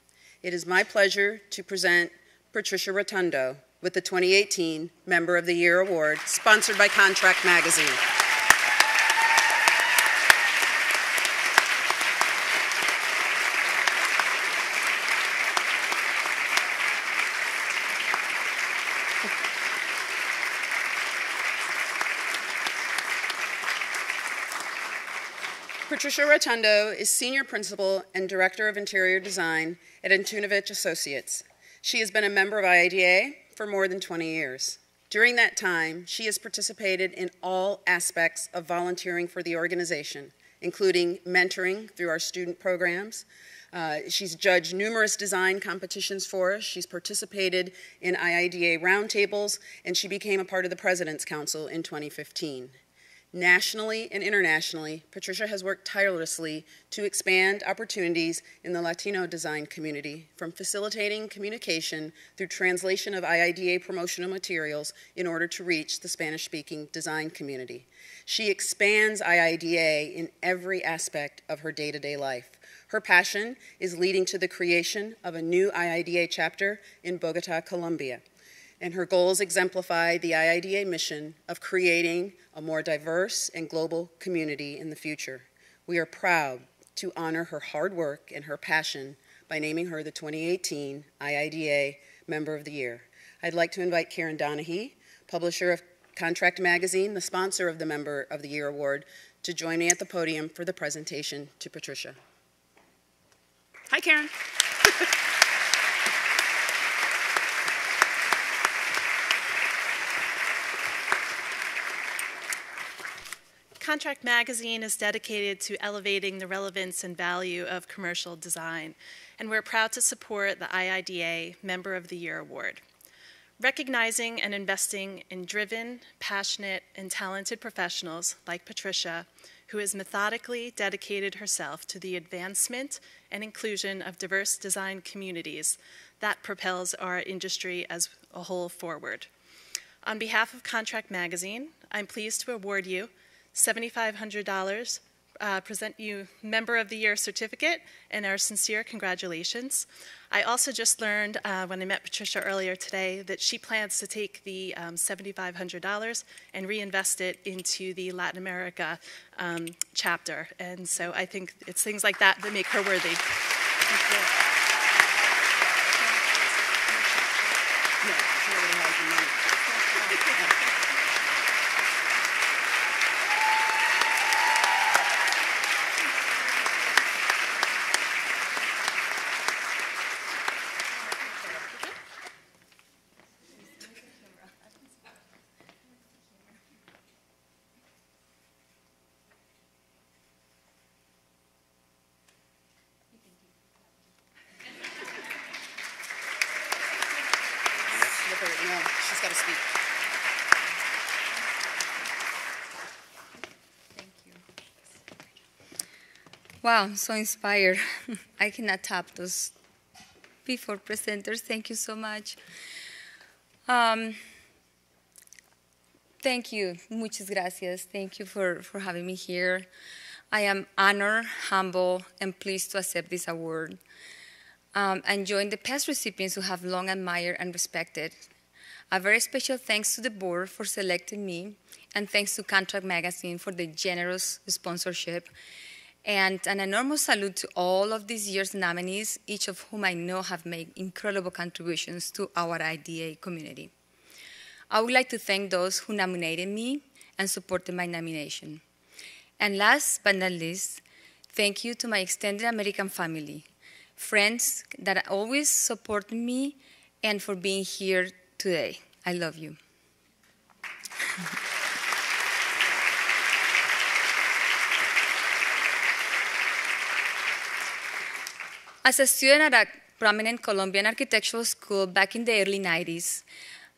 It is my pleasure to present Patricia Rotundo with the 2018 Member of the Year Award, sponsored by Contract Magazine. Patricia Rotundo is Senior Principal and Director of Interior Design at Antunovich Associates. She has been a member of IIDA for more than 20 years. During that time, she has participated in all aspects of volunteering for the organization, including mentoring through our student programs. She's judged numerous design competitions for us. She's participated in IIDA roundtables, and she became a part of the President's Council in 2015. Nationally and internationally, Patricia has worked tirelessly to expand opportunities in the Latino design community, from facilitating communication through translation of IIDA promotional materials in order to reach the Spanish-speaking design community. She expands IIDA in every aspect of her day-to-day life. Her passion is leading to the creation of a new IIDA chapter in Bogota, Colombia. And her goals exemplify the IIDA mission of creating a more diverse and global community in the future. We are proud to honor her hard work and her passion by naming her the 2018 IIDA Member of the Year. I'd like to invite Karen Donahue, publisher of Contract Magazine, the sponsor of the Member of the Year Award, to join me at the podium for the presentation to Patricia. Hi, Karen. Contract Magazine is dedicated to elevating the relevance and value of commercial design, and we're proud to support the IIDA Member of the Year Award. Recognizing and investing in driven, passionate, and talented professionals like Patricia, who has methodically dedicated herself to the advancement and inclusion of diverse design communities, that propels our industry as a whole forward. On behalf of Contract Magazine, I'm pleased to award you $7,500, present you Member of the Year certificate, and our sincere congratulations. I also just learned when I met Patricia earlier today that she plans to take the $7,500 and reinvest it into the Latin America chapter. And so I think it's things like that that make her worthy. Thank you. No, she's got to speak. Thank you. Wow, I'm so inspired. I cannot top those before presenters. Thank you so much. Thank you. Muchas gracias. Thank you for having me here. I am honored, humble, and pleased to accept this award. And join the past recipients who have long admired and respected. A very special thanks to the board for selecting me, and thanks to Contract Magazine for the generous sponsorship, and an enormous salute to all of this year's nominees, each of whom I know have made incredible contributions to our IDA community. I would like to thank those who nominated me and supported my nomination. And last but not least, thank you to my extended American family, friends that always support me, and for being here today. I love you. As a student at a prominent Colombian architectural school back in the early 90s,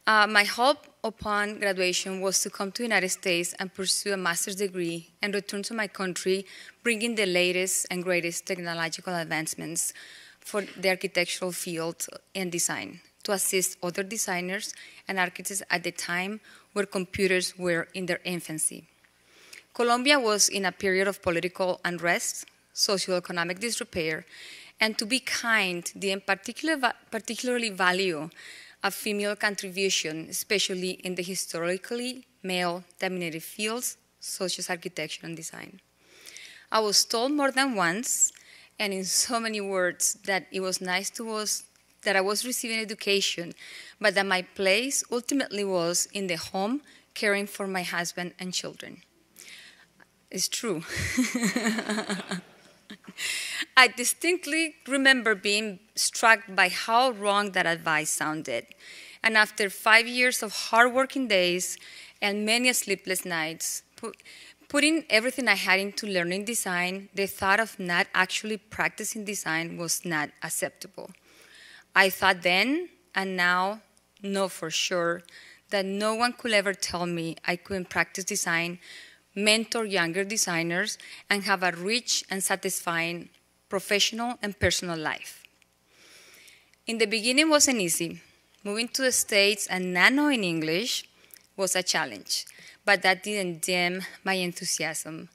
my hope upon graduation was to come to the United States and pursue a master's degree and return to my country, bringing the latest and greatest technological advancements for the architectural field and design, to assist other designers and architects at the time where computers were in their infancy. Colombia was in a period of political unrest, socioeconomic disrepair, and to be kind, they particularly value a female contribution, especially in the historically male-dominated fields such as architecture and design. I was told more than once, and in so many words, that it was nice to us that I was receiving education, but that my place ultimately was in the home, caring for my husband and children. It's true. I distinctly remember being struck by how wrong that advice sounded, And after 5 years of hard-working days and many sleepless nights, putting everything I had into learning design, the thought of not actually practicing design was not acceptable. I thought then, and now know for sure, that no one could ever tell me I couldn't practice design, mentor younger designers, and have a rich and satisfying professional and personal life. In the beginning, it wasn't easy. Moving to the States and not knowing English was a challenge, but that didn't dim my enthusiasm.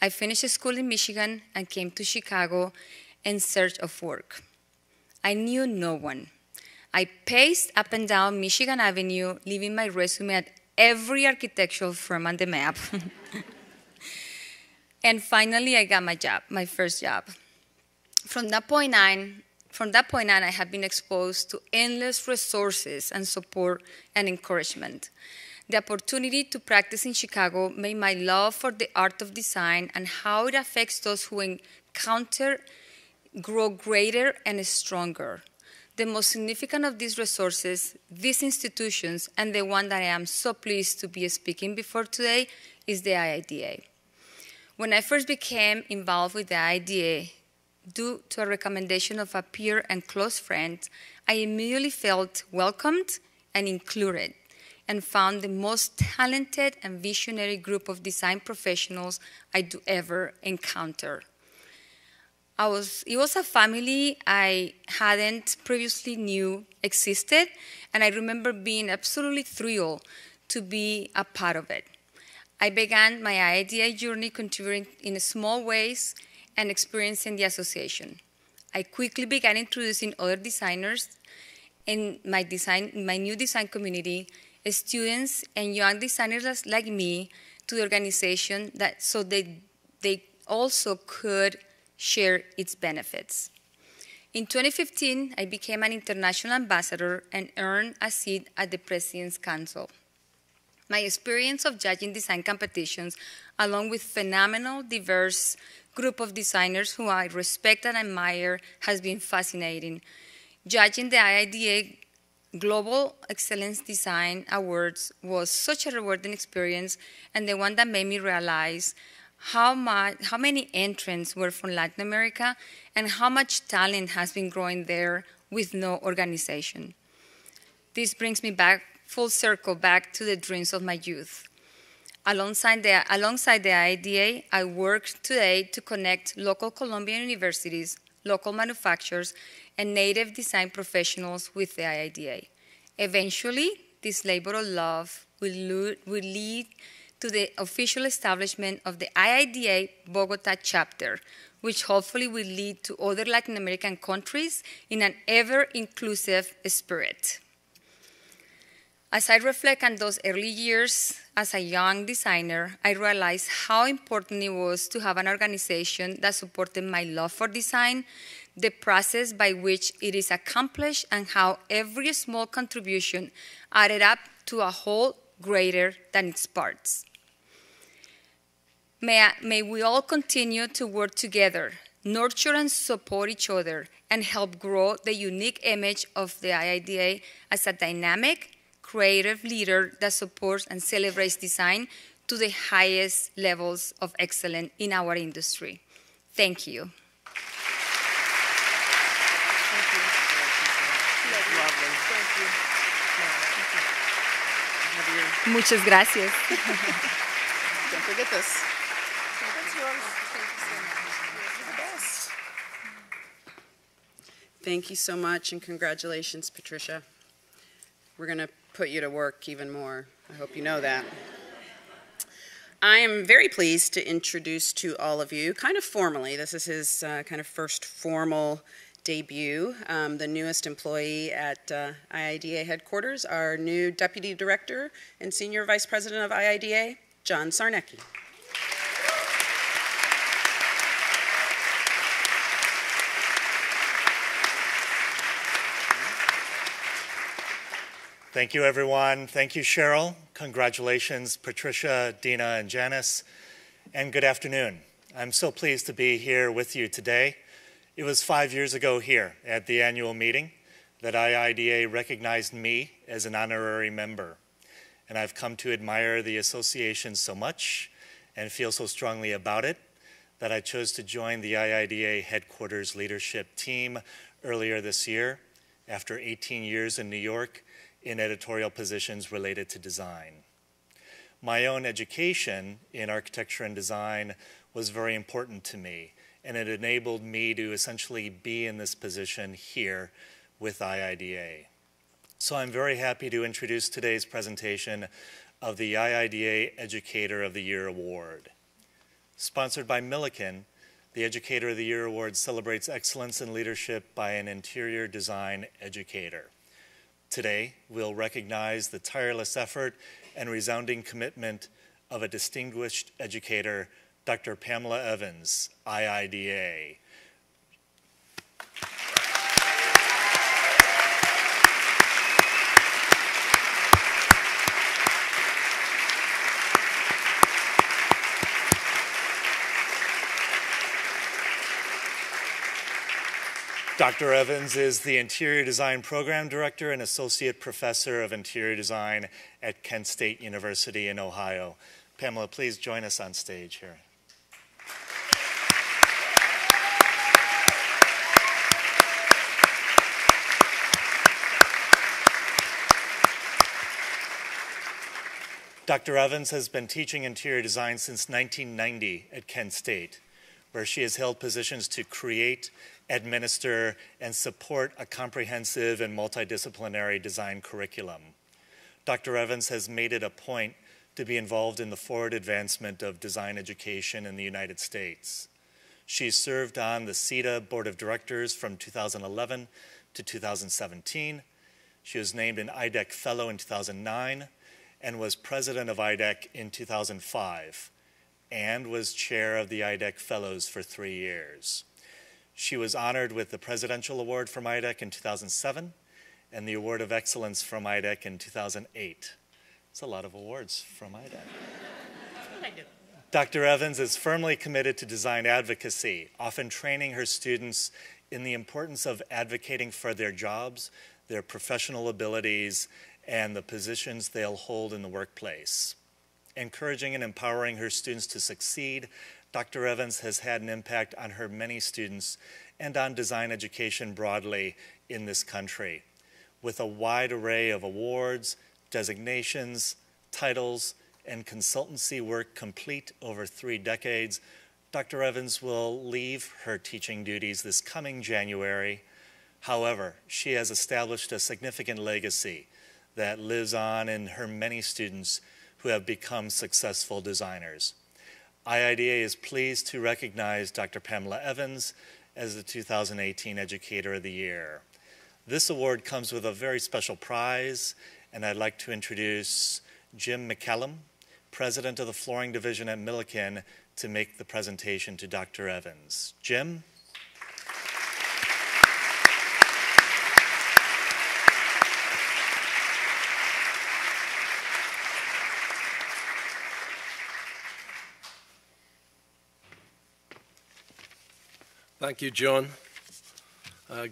I finished school in Michigan and came to Chicago in search of work. I knew no one. I paced up and down Michigan Avenue, leaving my resume at every architectural firm on the map. And finally, I got my first job. From that point on, I have been exposed to endless resources and support and encouragement. The opportunity to practice in Chicago made my love for the art of design and how it affects those who encounter grow greater and stronger. The most significant of these resources, these institutions, and the one that I am so pleased to be speaking before today is the IIDA. When I first became involved with the IIDA, due to a recommendation of a peer and close friend, I immediately felt welcomed and included and found the most talented and visionary group of design professionals I do ever encounter. It was a family I hadn't previously knew existed, and I remember being absolutely thrilled to be a part of it. I began my IIDA journey contributing in small ways and experiencing the association. I quickly began introducing other designers in my new design community, students and young designers like me, to the organization so they also could share its benefits. In 2015, I became an international ambassador and earned a seat at the President's Council. My experience of judging design competitions, along with phenomenal, diverse group of designers who I respect and admire, has been fascinating. Judging the IIDA Global Excellence Design Awards was such a rewarding experience, and the one that made me realize how many entrants were from Latin America and how much talent has been growing there with no organization. This brings me back full circle back to the dreams of my youth. Alongside the IIDA, I work today to connect local Colombian universities, local manufacturers, and native design professionals with the IIDA. Eventually, this labor of love will lead to the official establishment of the IIDA Bogota chapter, which hopefully will lead to other Latin American countries in an ever-inclusive spirit. As I reflect on those early years as a young designer, I realized how important it was to have an organization that supported my love for design, the process by which it is accomplished, and how every small contribution added up to a whole greater than its parts. May we all continue to work together, nurture and support each other, and help grow the unique image of the IIDA as a dynamic, creative leader that supports and celebrates design to the highest levels of excellence in our industry. Thank you. Muchas gracias. Don't forget this. Thank you so much, and congratulations, Patricia. We're going to put you to work even more. I hope you know that. I am very pleased to introduce to all of you, kind of formally, this is his kind of first formal debut, the newest employee at IIDA headquarters, our new Deputy Director and Senior Vice President of IIDA, John Sarnecki. Thank you, everyone. Thank you, Cheryl. Congratulations, Patricia, Dina, and Janice. And good afternoon. I'm so pleased to be here with you today. It was 5 years ago here at the annual meeting that IIDA recognized me as an honorary member, and I've come to admire the association so much and feel so strongly about it that I chose to join the IIDA headquarters leadership team earlier this year after 18 years in New York in editorial positions related to design. My own education in architecture and design was very important to me, and it enabled me to essentially be in this position here with IIDA. So I'm very happy to introduce today's presentation of the IIDA Educator of the Year Award. Sponsored by Millikan, the Educator of the Year Award celebrates excellence in leadership by an interior design educator. Today, we'll recognize the tireless effort and resounding commitment of a distinguished educator, Dr. Pamela Evans, IIDA. Dr. Evans is the Interior Design Program Director and Associate Professor of Interior Design at Kent State University in Ohio. Pamela, please join us on stage here. Dr. Evans has been teaching interior design since 1990 at Kent State, where she has held positions to create, administer, and support a comprehensive and multidisciplinary design curriculum. Dr. Evans has made it a point to be involved in the forward advancement of design education in the United States. She served on the CIDA Board of Directors from 2011 to 2017. She was named an IDEC Fellow in 2009 and was president of IDEC in 2005 and was chair of the IDEC Fellows for 3 years. She was honored with the Presidential Award from IDEC in 2007 and the Award of Excellence from IDEC in 2008. It's a lot of awards from IDEC. Dr. Evans is firmly committed to design advocacy, often training her students in the importance of advocating for their jobs, their professional abilities, and the positions they'll hold in the workplace. Encouraging and empowering her students to succeed, Dr. Evans has had an impact on her many students and on design education broadly in this country. With a wide array of awards, designations, titles, and consultancy work complete over 3 decades, Dr. Evans will leave her teaching duties this coming January. However, she has established a significant legacy that lives on in her many students who have become successful designers. IIDA is pleased to recognize Dr. Pamela Evans as the 2018 Educator of the Year. This award comes with a very special prize, and I'd like to introduce Jim McCallum, President of the Flooring Division at Millikan, to make the presentation to Dr. Evans. Jim? Thank you, John.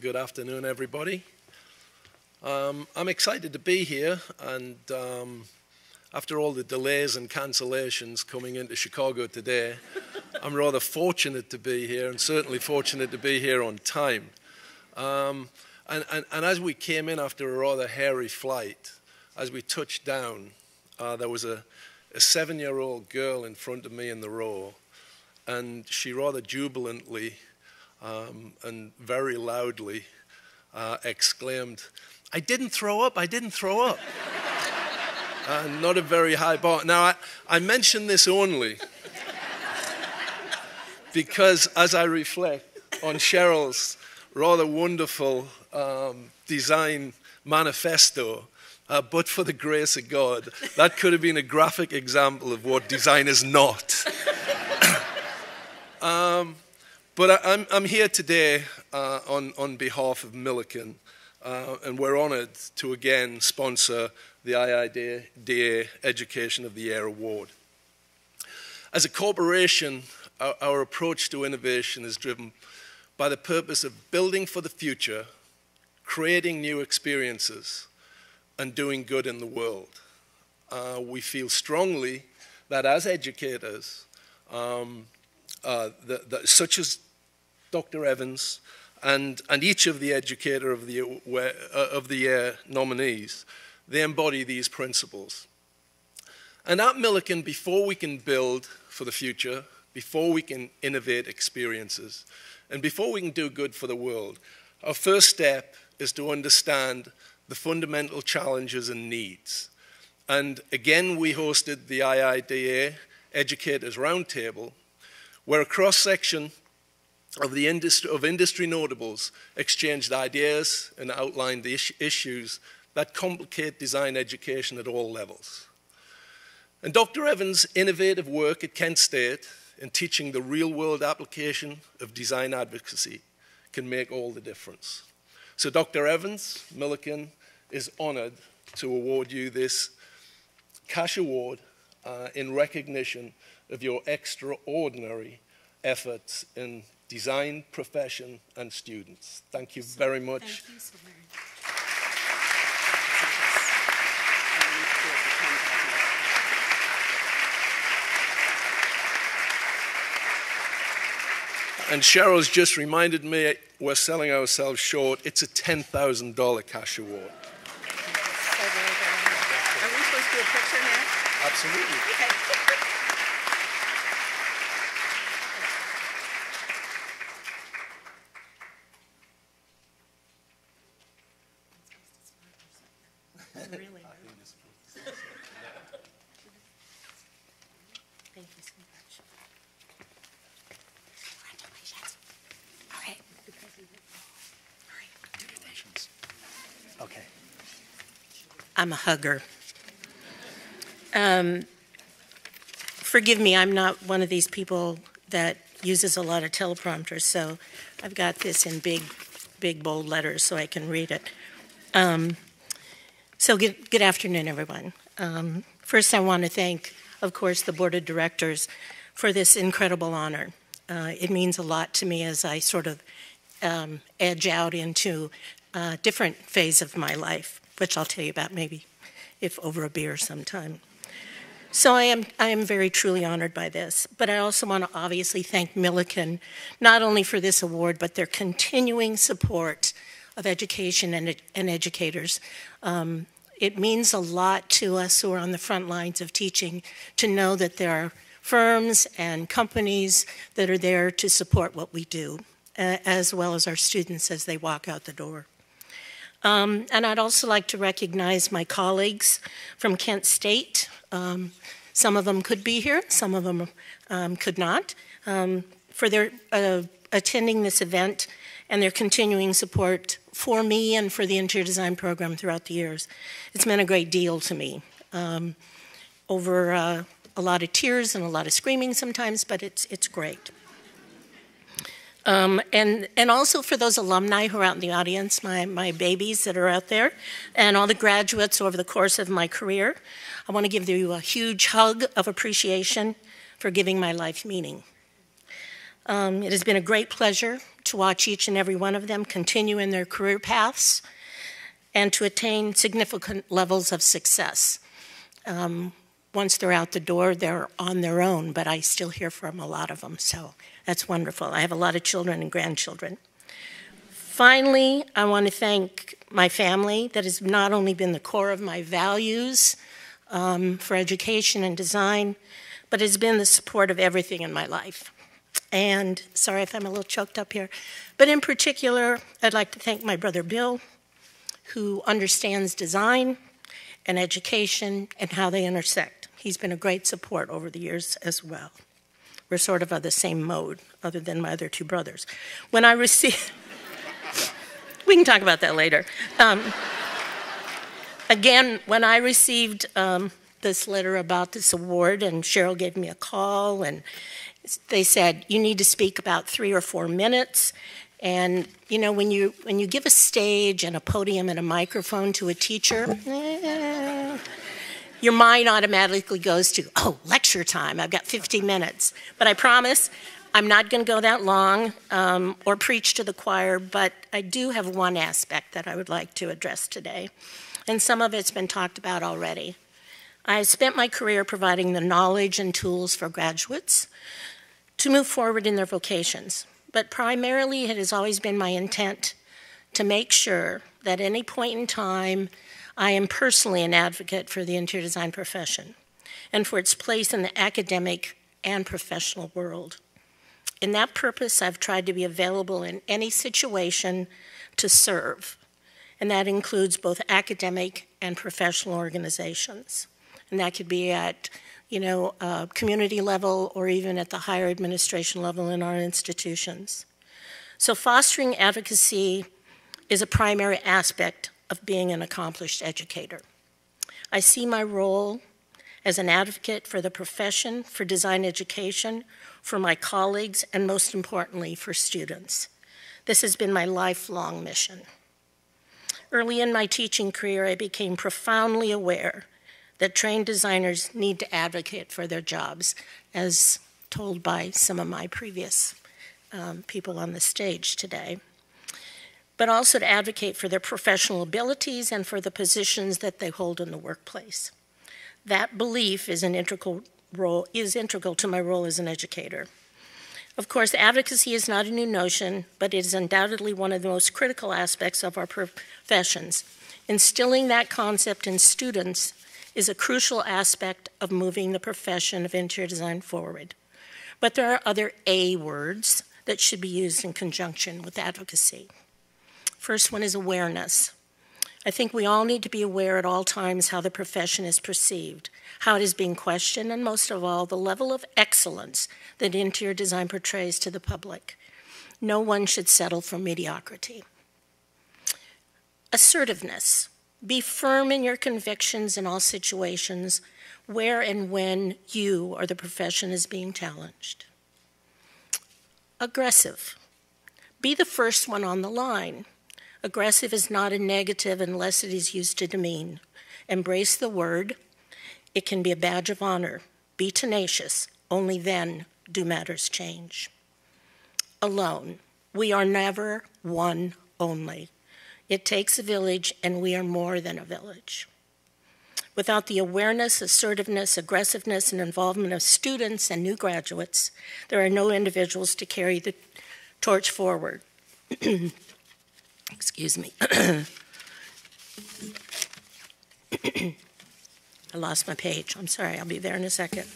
Good afternoon, everybody. I'm excited to be here, and after all the delays and cancellations coming into Chicago today, I'm rather fortunate to be here, and certainly fortunate to be here on time. And as we came in after a rather hairy flight, as we touched down, there was a 7-year-old girl in front of me in the row, and she rather jubilantly and very loudly exclaimed, "I didn't throw up, I didn't throw up." Not a very high bar. Now, I mention this only because as I reflect on Cheryl's rather wonderful design manifesto, but for the grace of God, that could have been a graphic example of what design is not. But I'm here today on behalf of Millikan, and we're honored to again sponsor the IIDA Education of the Year Award. As a corporation, our approach to innovation is driven by the purpose of building for the future, creating new experiences, and doing good in the world. We feel strongly that as educators, such as Dr. Evans and each of the Educator of the Year nominees, they embody these principles. And at Millikan, before we can build for the future, before we can innovate experiences, and before we can do good for the world, our first step is to understand the fundamental challenges and needs. And again, we hosted the IIDA Educators Roundtable, where a cross-section of industry notables exchanged ideas and outlined the issues that complicate design education at all levels. And Dr. Evans' innovative work at Kent State in teaching the real-world application of design advocacy can make all the difference. So Dr. Evans, Millikan is honored to award you this cash award in recognition of your extraordinary efforts in design, profession, and students. Thank you very much. Thank you so very much. And Cheryl's just reminded me we're selling ourselves short. It's a $10,000 cash award. Are we supposed to do a picture now? Absolutely. Okay. Really? Thank you so much. Congratulations. All right. Okay. I'm a hugger. Forgive me, I'm not one of these people that uses a lot of teleprompters, so I've got this in big, bold letters so I can read it. So good afternoon, everyone. First, I want to thank, of course, the Board of Directors for this incredible honor. It means a lot to me as I sort of edge out into a different phase of my life, which I'll tell you about maybe if over a beer sometime. So I am very truly honored by this, but I also want to obviously thank Millikan not only for this award, but their continuing support of education and educators. It means a lot to us who are on the front lines of teaching to know that there are firms and companies that are there to support what we do, as well as our students as they walk out the door. And I'd also like to recognize my colleagues from Kent State. Some of them could be here, some of them could not, for their attending this event and their continuing support for me and for the interior design program throughout the years. It's meant a great deal to me, over a lot of tears and a lot of screaming sometimes, but it's great. And also for those alumni who are out in the audience, my babies that are out there, and all the graduates over the course of my career, I want to give you a huge hug of appreciation for giving my life meaning. It has been a great pleasure to watch each and every one of them continue in their career paths and to attain significant levels of success. Once they're out the door, they're on their own, but I still hear from a lot of them, so that's wonderful. I have a lot of children and grandchildren. Finally, I want to thank my family that has not only been the core of my values for education and design, but has been the support of everything in my life. And sorry if I'm a little choked up here, but in particular, I'd like to thank my brother Bill, who understands design and education and how they intersect. He's been a great support over the years as well. We're sort of the same mode, other than my other two brothers. When I received, we can talk about that later. Again, when I received this letter about this award, and Cheryl gave me a call, and they said, you need to speak about 3 or 4 minutes. And you know, when you give a stage and a podium and a microphone to a teacher, your mind automatically goes to, oh, lecture time, I've got 50 minutes. But I promise I'm not going to go that long or preach to the choir, but I do have one aspect that I would like to address today, and some of it's been talked about already. I've spent my career providing the knowledge and tools for graduates to move forward in their vocations, but primarily it has always been my intent to make sure that at any point in time I am personally an advocate for the interior design profession and for its place in the academic and professional world. In that purpose, I've tried to be available in any situation to serve, and that includes both academic and professional organizations. And that could be at, community level or even at the higher administration level in our institutions. So fostering advocacy is a primary aspect of being an accomplished educator. I see my role as an advocate for the profession, for design education, for my colleagues, and most importantly, for students. This has been my lifelong mission. Early in my teaching career, I became profoundly aware that trained designers need to advocate for their jobs, as told by some of my previous people on the stage today, but also to advocate for their professional abilities and for the positions that they hold in the workplace. That belief is integral to my role as an educator. Of course, advocacy is not a new notion, but it is undoubtedly one of the most critical aspects of our professions. Instilling that concept in students is a crucial aspect of moving the profession of interior design forward. But there are other A words that should be used in conjunction with advocacy. First one is awareness. I think we all need to be aware at all times how the profession is perceived, how it is being questioned, and most of all, the level of excellence that interior design portrays to the public. No one should settle for mediocrity. Assertiveness. Be firm in your convictions in all situations where and when you or the profession is being challenged. Aggressive. Be the first one on the line. Aggressive is not a negative unless it is used to demean. Embrace the word. It can be a badge of honor. Be tenacious. Only then do matters change. Alone. We are never one only. It takes a village, and we are more than a village. Without the awareness, assertiveness, aggressiveness, and involvement of students and new graduates, there are no individuals to carry the torch forward. Excuse me. I lost my page. I'm sorry. I'll be there in a second.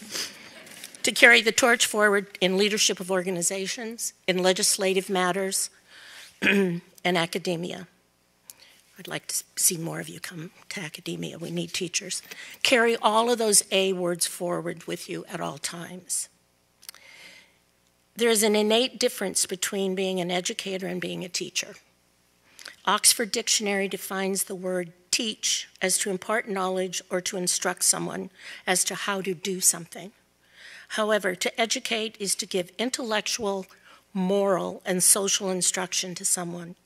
To carry the torch forward in leadership of organizations, in legislative matters, and academia. I'd like to see more of you come to academia. We need teachers. Carry all of those A words forward with you at all times. There is an innate difference between being an educator and being a teacher. Oxford Dictionary defines the word teach as to impart knowledge or to instruct someone as to how to do something. However, to educate is to give intellectual, moral, and social instruction to someone.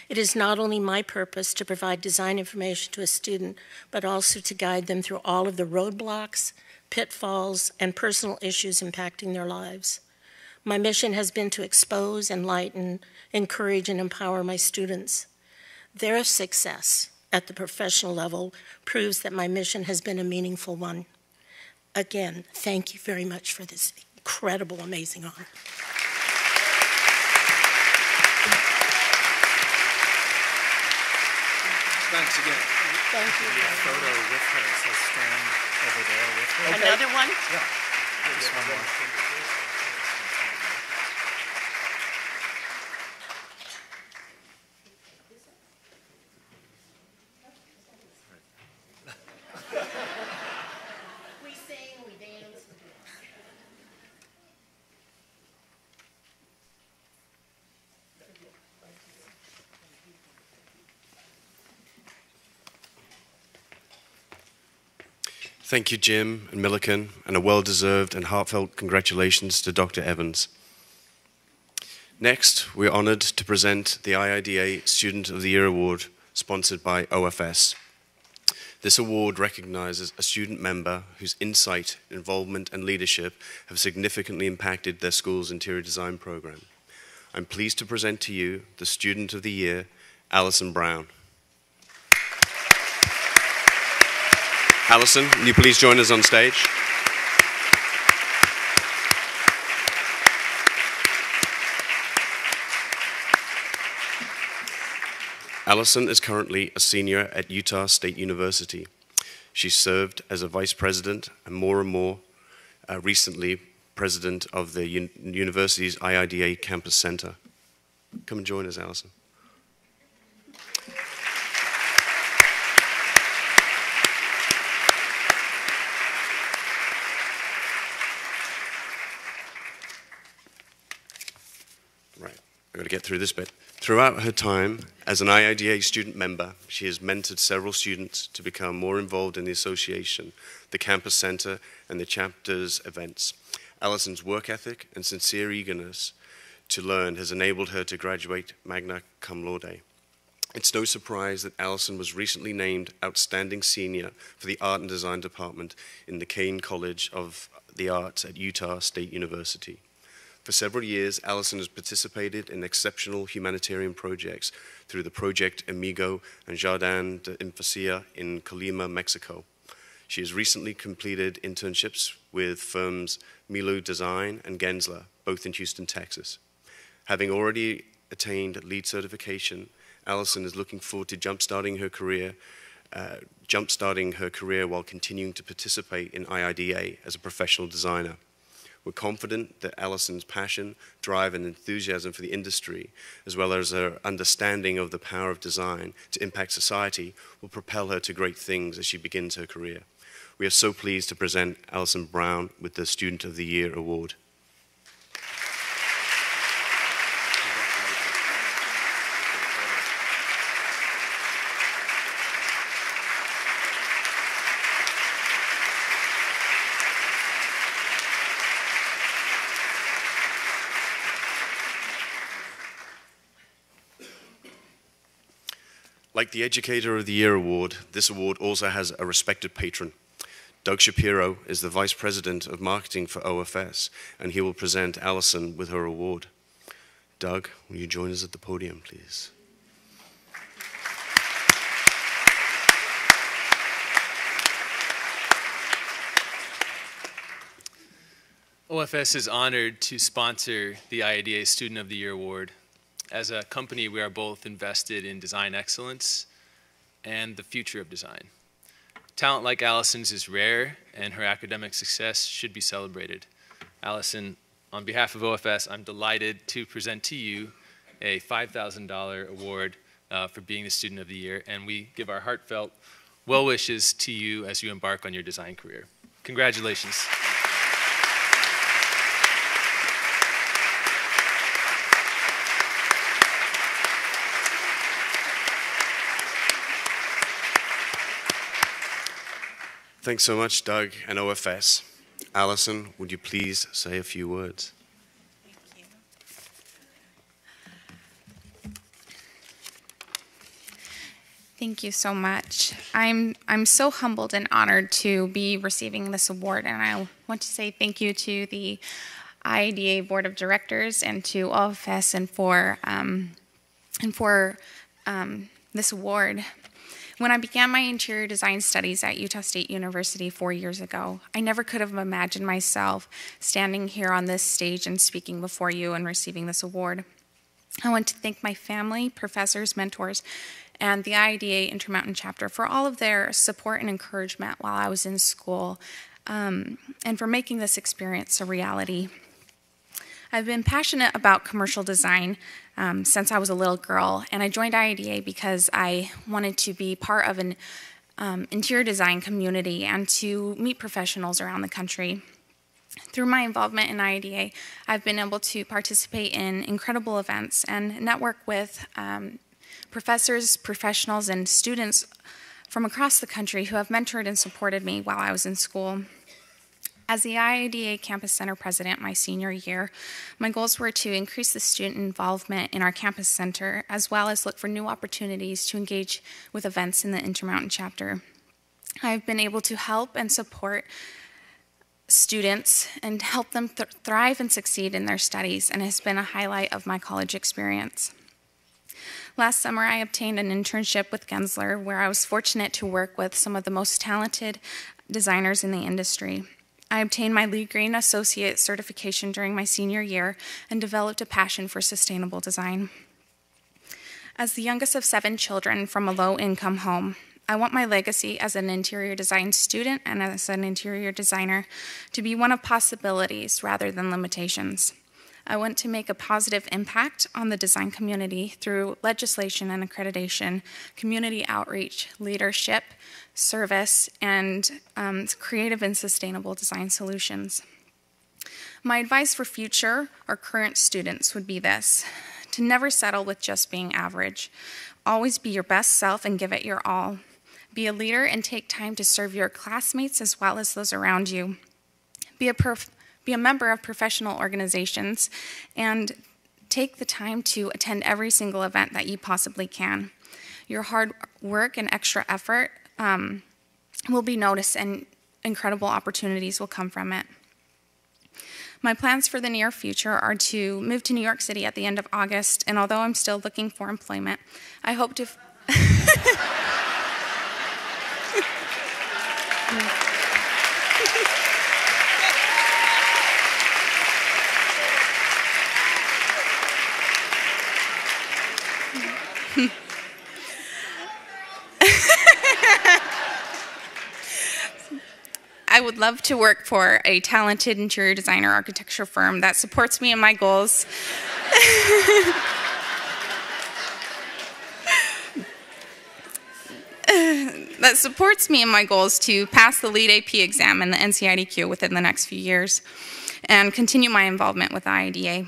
It is not only my purpose to provide design information to a student, but also to guide them through all of the roadblocks, pitfalls, and personal issues impacting their lives. My mission has been to expose, enlighten, encourage, and empower my students. Their success at the professional level proves that my mission has been a meaningful one. Again, thank you very much for this incredible, amazing honor. Thanks again. Thank you. A photo with her, so stand over there with her. Okay. Another one? Yeah. Just one more. We sing, we dance. Thank you, Jim and Milliken, and a well-deserved and heartfelt congratulations to Dr. Evans. Next, we're honored to present the IIDA Student of the Year Award, sponsored by OFS. This award recognizes a student member whose insight, involvement, and leadership have significantly impacted their school's interior design program. I'm pleased to present to you the Student of the Year, Alison Brown. Alison, will you please join us on stage? Alison is currently a senior at Utah State University. She served as a vice president and more recently president of the university's IIDA Campus Center. Come and join us, Alison. Right, I've got to get through this bit. Throughout her time as an IIDA student member, she has mentored several students to become more involved in the association, the campus center, and the chapter's events. Alison's work ethic and sincere eagerness to learn has enabled her to graduate magna cum laude. It's no surprise that Alison was recently named Outstanding Senior for the Art and Design Department in the Kane College of the Arts at Utah State University. For several years, Alison has participated in exceptional humanitarian projects through the Project Amigo and Jardin de Infancia in Colima, Mexico. She has recently completed internships with firms Milu Design and Gensler, both in Houston, Texas. Having already attained LEED certification, Alison is looking forward to jumpstarting her career while continuing to participate in IIDA as a professional designer. We're confident that Alison's passion, drive, and enthusiasm for the industry, as well as her understanding of the power of design to impact society, will propel her to great things as she begins her career. We are so pleased to present Alison Brown with the Student of the Year Award. Like the Educator of the Year award, this award also has a respected patron. Doug Shapiro is the Vice President of Marketing for OFS, and he will present Alison with her award. Doug, will you join us at the podium, please? OFS is honored to sponsor the IIDA Student of the Year Award. As a company, we are both invested in design excellence and the future of design. Talent like Alison's is rare, and her academic success should be celebrated. Alison, on behalf of OFS, I'm delighted to present to you a $5,000 award for being the Student of the Year, and we give our heartfelt well wishes to you as you embark on your design career. Congratulations. Thanks so much, Doug and OFS. Alison, would you please say a few words? Thank you. Thank you so much. I'm so humbled and honored to be receiving this award, and I want to say thank you to the IIDA Board of Directors and to OFS and for this award. When I began my interior design studies at Utah State University 4 years ago, I never could have imagined myself standing here on this stage and speaking before you and receiving this award. I want to thank my family, professors, mentors, and the IIDA Intermountain chapter for all of their support and encouragement while I was in school, and for making this experience a reality. I've been passionate about commercial design since I was a little girl, and I joined IIDA because I wanted to be part of an interior design community and to meet professionals around the country. Through my involvement in IIDA, I've been able to participate in incredible events and network with professors, professionals, and students from across the country who have mentored and supported me while I was in school. As the IIDA Campus Center president my senior year, my goals were to increase the student involvement in our campus center, as well as look for new opportunities to engage with events in the Intermountain chapter. I've been able to help and support students and help them thrive and succeed in their studies, and has been a highlight of my college experience. Last summer, I obtained an internship with Gensler, where I was fortunate to work with some of the most talented designers in the industry. I obtained my LEED Green Associate certification during my senior year and developed a passion for sustainable design. As the youngest of 7 children from a low-income home, I want my legacy as an interior design student and as an interior designer to be one of possibilities rather than limitations. I want to make a positive impact on the design community through legislation and accreditation, community outreach, leadership, service, and creative and sustainable design solutions. My advice for future or current students would be this: to never settle with just being average. Always be your best self and give it your all. Be a leader and take time to serve your classmates as well as those around you. Be a member of professional organizations and take the time to attend every single event that you possibly can. Your hard work and extra effort will be noticed, and incredible opportunities will come from it. My plans for the near future are to move to New York City at the end of August, and although I'm still looking for employment, I hope to... I would love to work for a talented interior designer architecture firm that supports me in my goals. That supports me in my goals to pass the LEED AP exam and the NCIDQ within the next few years and continue my involvement with IIDA.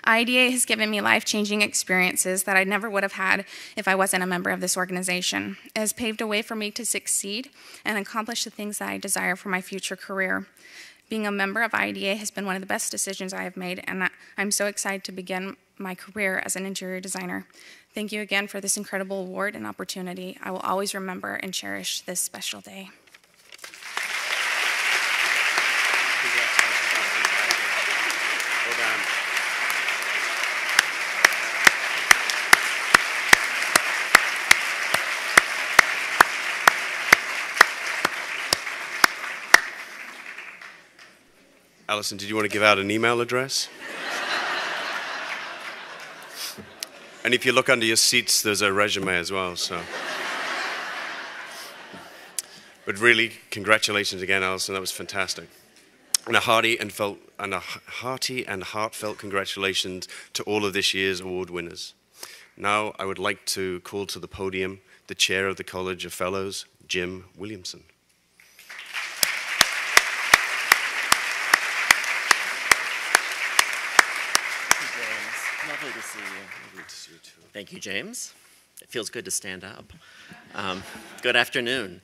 IIDA has given me life-changing experiences that I never would have had if I wasn't a member of this organization. It has paved a way for me to succeed and accomplish the things that I desire for my future career. Being a member of IIDA has been one of the best decisions I have made, and I'm so excited to begin my career as an interior designer. Thank you again for this incredible award and opportunity. I will always remember and cherish this special day. Alison, did you want to give out an email address? And if you look under your seats, there's a resume as well. So, but really, congratulations again, Alison. That was fantastic. And a hearty and heartfelt congratulations to all of this year's award winners. Now, I would like to call to the podium the chair of the College of Fellows, Jim Williamson. Lovely to see you. Lovely to see you too. Thank you, James. It feels good to stand up. Good afternoon.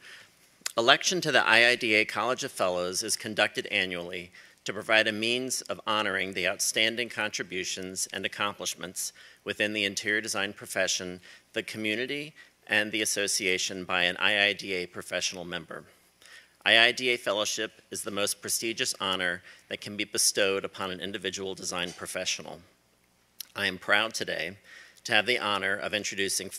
Election to the IIDA College of Fellows is conducted annually to provide a means of honoring the outstanding contributions and accomplishments within the interior design profession, the community, and the association by an IIDA professional member. IIDA Fellowship is the most prestigious honor that can be bestowed upon an individual design professional. I am proud today to have the honor of introducing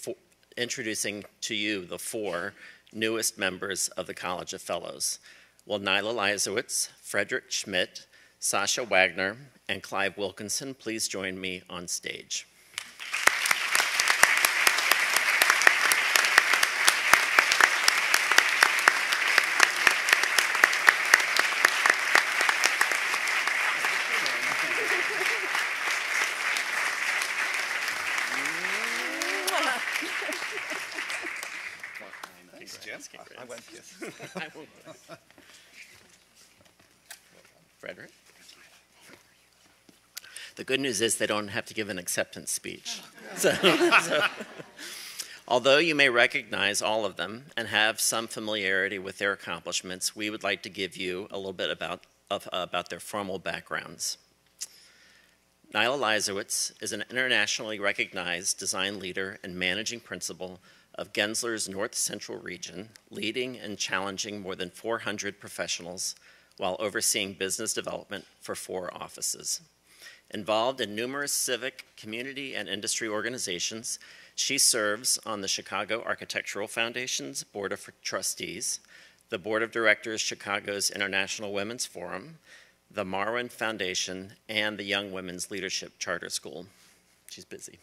to you the 4 newest members of the College of Fellows. Will Nyla Leisowitz, Frederick Schmidt, Sasha Wagner, and Clive Wilkinson please join me on stage? I won't kiss. Frederick? The good news is they don't have to give an acceptance speech. Although you may recognize all of them and have some familiarity with their accomplishments, we would like to give you a little bit about their formal backgrounds. Nyla Leisowitz is an internationally recognized design leader and managing principal of Gensler's North Central region, leading and challenging more than 400 professionals while overseeing business development for 4 offices. Involved in numerous civic, community, and industry organizations, she serves on the Chicago Architectural Foundation's Board of Trustees, the Board of Directors, Chicago's International Women's Forum, the Marwin Foundation, and the Young Women's Leadership Charter School. She's busy.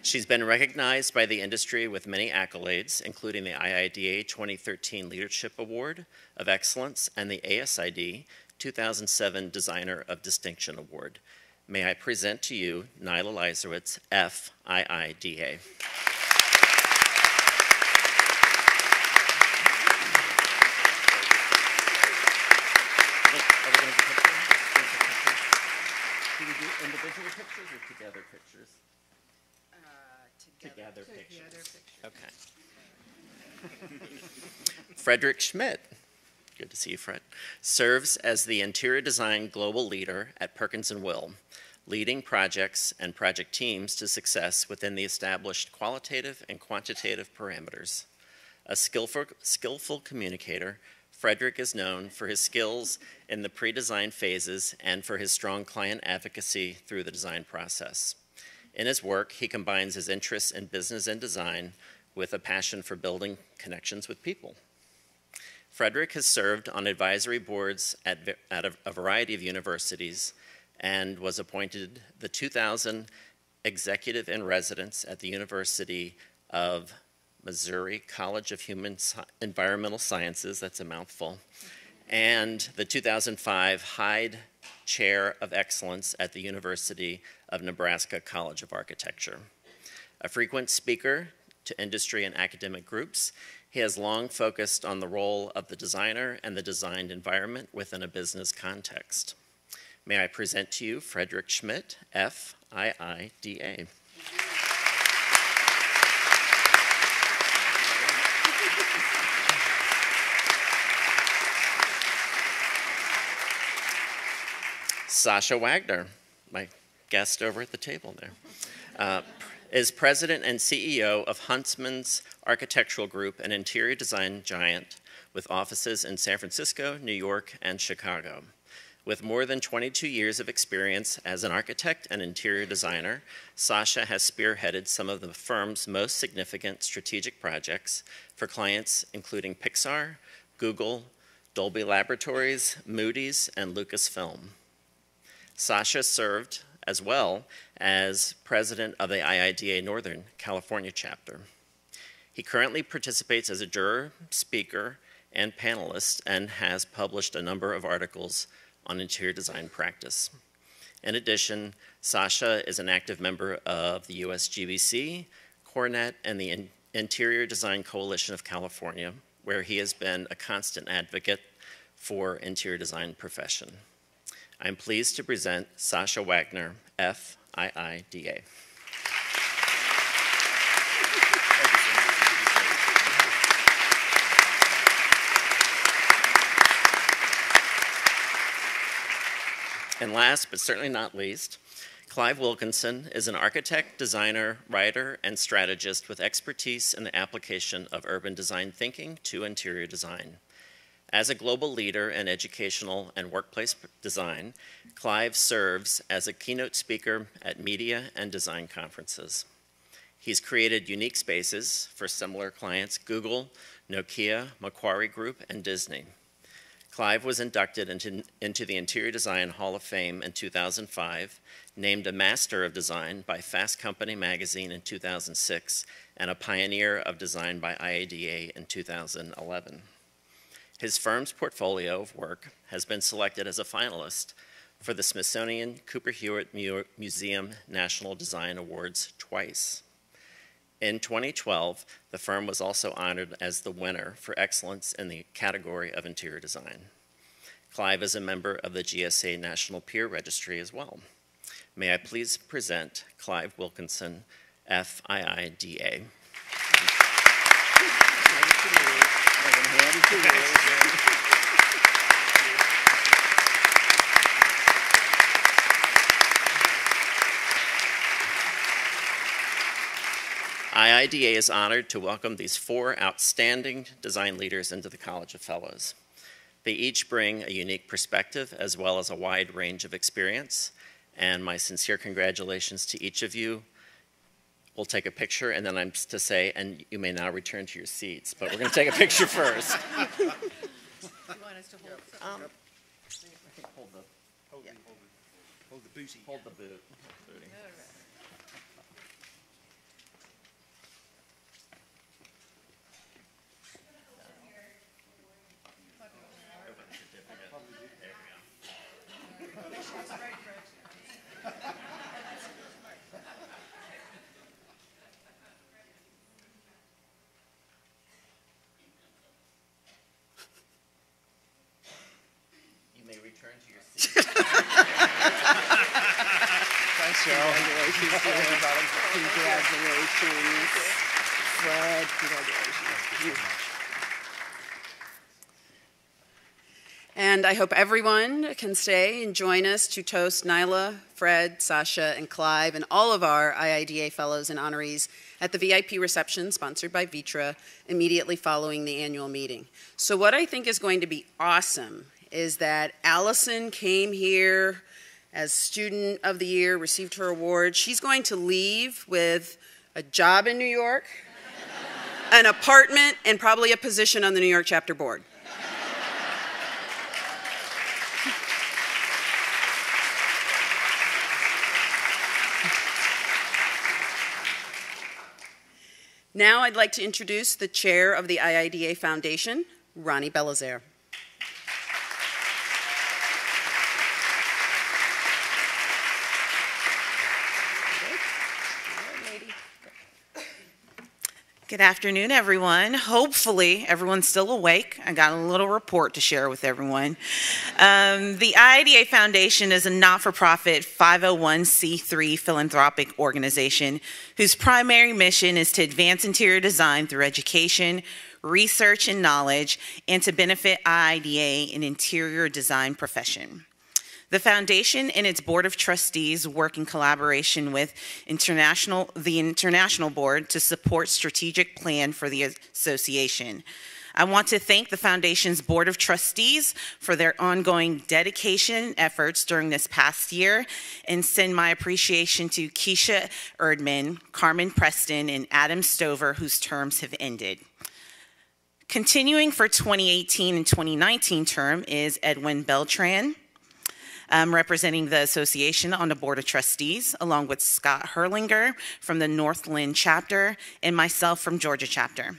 She's been recognized by the industry with many accolades, including the IIDA 2013 Leadership Award of Excellence and the ASID 2007 Designer of Distinction Award. May I present to you Nyla Leisowitz, FIIDA. Do we do individual pictures or together pictures? Together pictures. Okay. Frederick Schmidt, good to see you, Fred, serves as the interior design global leader at Perkins & Will, leading projects and project teams to success within the established qualitative and quantitative parameters. A skillful communicator, Frederick is known for his skills in the pre-design phases and for his strong client advocacy through the design process. In his work, he combines his interests in business and design with a passion for building connections with people. Frederick has served on advisory boards at a variety of universities and was appointed the 2000 Executive in Residence at the University of Missouri College of Environmental Sciences, that's a mouthful, and the 2005 Hyde Chair of Excellence at the University of Nebraska College of Architecture. A frequent speaker to industry and academic groups, he has long focused on the role of the designer and the designed environment within a business context. May I present to you Frederick Schmidt, FIIDA. Sasha Wagner, my guest over at the table there, is president and CEO of Huntsman's Architectural Group, an interior design giant with offices in San Francisco, New York, and Chicago. With more than 22 years of experience as an architect and interior designer, Sasha has spearheaded some of the firm's most significant strategic projects for clients including Pixar, Google, Dolby Laboratories, Moody's, and Lucasfilm. Sasha served as well as president of the IIDA Northern California chapter. He currently participates as a juror, speaker, and panelist, and has published a number of articles on interior design practice. In addition, Sasha is an active member of the USGBC, CoreNet, and the Interior Design Coalition of California, where he has been a constant advocate for interior design profession. I'm pleased to present Sasha Wagner, FIIDA. And last, but certainly not least, Clive Wilkinson is an architect, designer, writer, and strategist with expertise in the application of urban design thinking to interior design. As a global leader in educational and workplace design, Clive serves as a keynote speaker at media and design conferences. He's created unique spaces for similar clients, Google, Nokia, Macquarie Group, and Disney. Clive was inducted into the Interior Design Hall of Fame in 2005, named a Master of Design by Fast Company magazine in 2006, and a Pioneer of Design by IIDA in 2011. His firm's portfolio of work has been selected as a finalist for the Smithsonian Cooper Hewitt Museum National Design Awards twice. In 2012, the firm was also honored as the winner for excellence in the category of interior design. Clive is a member of the GSA National Peer Registry as well. May I please present Clive Wilkinson, FIIDA. IIDA is honored to welcome these 4 outstanding design leaders into the College of Fellows. They each bring a unique perspective as well as a wide range of experience, and my sincere congratulations to each of you. We'll take a picture, and then I'm to say, and you may now return to your seats, but we're going to take a picture first. You want us to hold? Hold the booty. Hold the boot. Return to your seat. Thanks, Cheryl. Congratulations, Fred. Congratulations. And I hope everyone can stay and join us to toast Nyla, Fred, Sasha, and Clive, and all of our IIDA fellows and honorees at the VIP reception sponsored by Vitra immediately following the annual meeting. So what I think is going to be awesome is that Allison came here as Student of the Year, received her award. She's going to leave with a job in New York, an apartment, and probably a position on the New York chapter board. Now I'd like to introduce the chair of the IIDA Foundation, Ronnie Belizaire. Good afternoon, everyone. Hopefully, everyone's still awake. I got a little report to share with everyone. The IIDA Foundation is a not-for-profit 501c3 philanthropic organization whose primary mission is to advance interior design through education, research, and knowledge, and to benefit IIDA and interior design profession. The foundation and its board of trustees work in collaboration with the International Board to support strategic plan for the association. I want to thank the foundation's board of trustees for their ongoing dedication and efforts during this past year, and send my appreciation to Keisha Erdman, Carmen Preston, and Adam Stover, whose terms have ended. Continuing for 2018 and 2019 term is Edwin Beltran, representing the association on the Board of Trustees, along with Scott Herlinger from the Northland chapter and myself from Georgia chapter.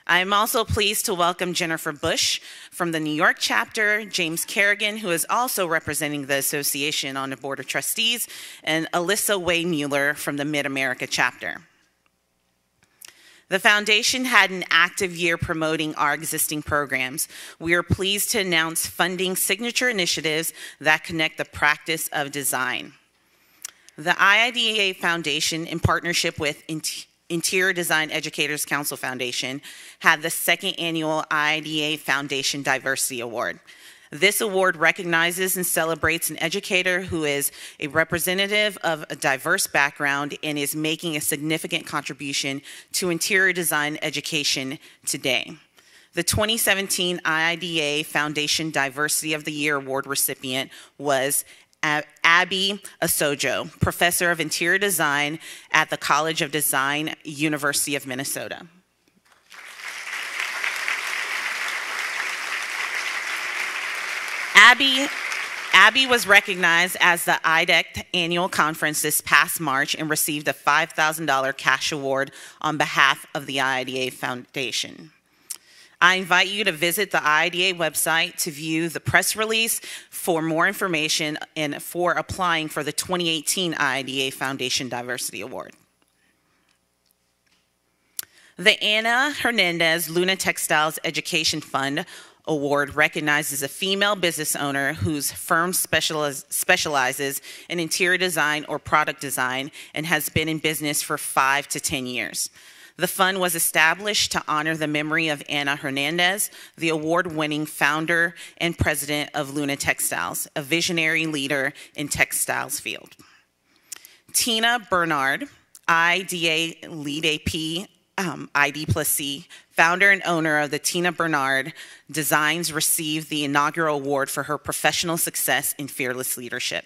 I am also pleased to welcome Jennifer Bush from the New York chapter, James Kerrigan, who is also representing the association on the Board of Trustees, and Alyssa Way Mueller from the Mid-America chapter. The foundation had an active year promoting our existing programs. We are pleased to announce funding signature initiatives that connect the practice of design. The IIDA Foundation, in partnership with Interior Design Educators Council Foundation, had the 2nd annual IIDA Foundation Diversity Award. This award recognizes and celebrates an educator who is a representative of a diverse background and is making a significant contribution to interior design education today. The 2017 IIDA Foundation Diversity of the Year Award recipient was Abby Asojo, Professor of Interior Design at the College of Design, University of Minnesota. Abby was recognized as the IIDA Annual Conference this past March and received a $5,000 cash award on behalf of the IIDA Foundation. I invite you to visit the IIDA website to view the press release for more information and for applying for the 2018 IIDA Foundation Diversity Award. The Ana Hernandez Luna Textiles Education Fund Award recognizes a female business owner whose firm specializes in interior design or product design and has been in business for 5 to 10 years. The fund was established to honor the memory of Ana Hernandez, the award-winning founder and president of Luna Textiles, a visionary leader in textiles field. Tina Bernard, IIDA Lead AP ID+C, founder and owner of the Tina Bernard Designs, received the inaugural award for her professional success in fearless leadership.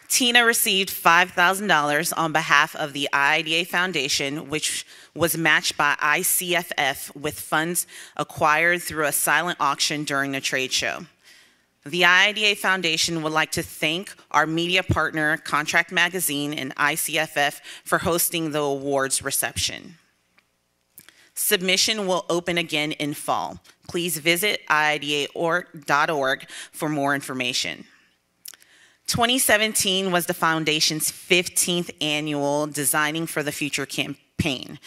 Tina received $5,000 on behalf of the IIDA Foundation, which was matched by ICFF with funds acquired through a silent auction during the trade show. The IIDA Foundation would like to thank our media partner, Contract Magazine, and ICFF for hosting the awards reception. Submission will open again in fall. Please visit IIDA.org for more information. 2017 was the Foundation's 15th annual Designing for the Future campaign.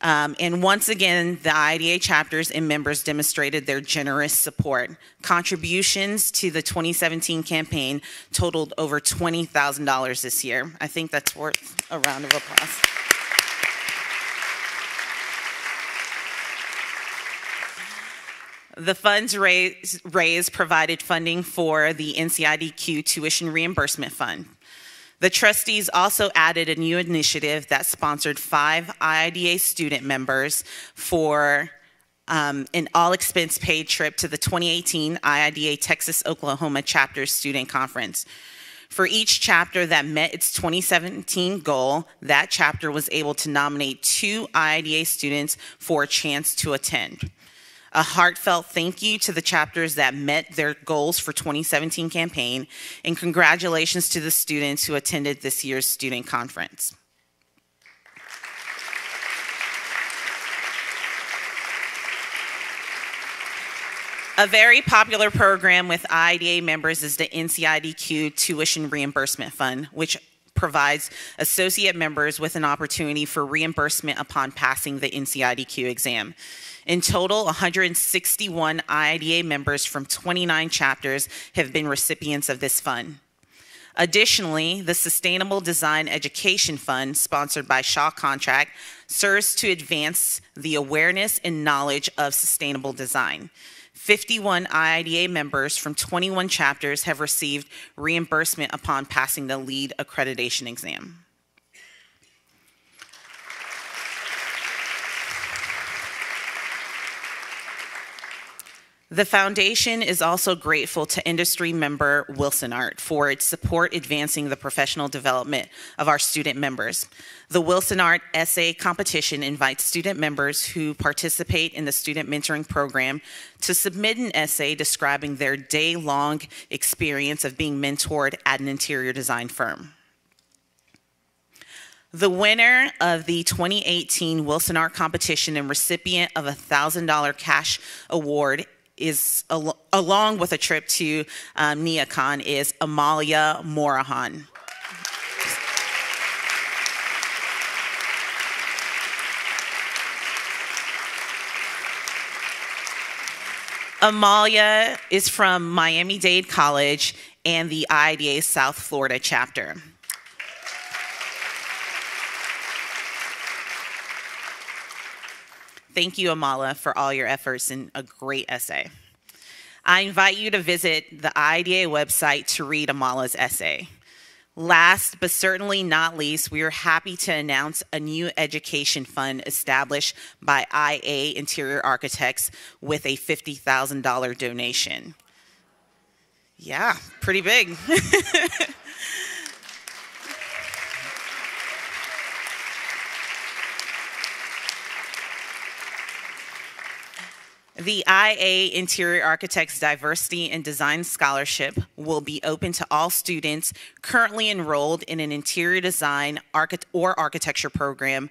And once again, the IIDA chapters and members demonstrated their generous support. Contributions to the 2017 campaign totaled over $20,000 this year. I think that's worth a round of applause. The funds raised provided funding for the NCIDQ Tuition Reimbursement Fund. The trustees also added a new initiative that sponsored 5 IIDA student members for an all-expense paid trip to the 2018 IIDA Texas-Oklahoma Chapter Student Conference. For each chapter that met its 2017 goal, that chapter was able to nominate 2 IIDA students for a chance to attend. A heartfelt thank you to the chapters that met their goals for 2017 campaign, and congratulations to the students who attended this year's student conference. A very popular program with IIDA members is the NCIDQ Tuition Reimbursement Fund, which provides associate members with an opportunity for reimbursement upon passing the NCIDQ exam. In total, 161 IIDA members from 29 chapters have been recipients of this fund. Additionally, the Sustainable Design Education Fund, sponsored by Shaw Contract, serves to advance the awareness and knowledge of sustainable design. 51 IIDA members from 21 chapters have received reimbursement upon passing the LEED accreditation exam. The Foundation is also grateful to industry member Wilson Art for its support advancing the professional development of our student members. The Wilson Art Essay Competition invites student members who participate in the student mentoring program to submit an essay describing their day-long experience of being mentored at an interior design firm. The winner of the 2018 Wilson Art Competition and recipient of a $1,000 cash award is, along with a trip to NeoCon, is Amalia Morahan. Amalia is from Miami-Dade College and the IIDA South Florida chapter. Thank you, Amala, for all your efforts and a great essay. I invite you to visit the IIDA website to read Amala's essay. Last but certainly not least, we are happy to announce a new education fund established by IA Interior Architects with a $50,000 donation. Yeah, pretty big. The IA Interior Architects Diversity and Design Scholarship will be open to all students currently enrolled in an interior design or architecture program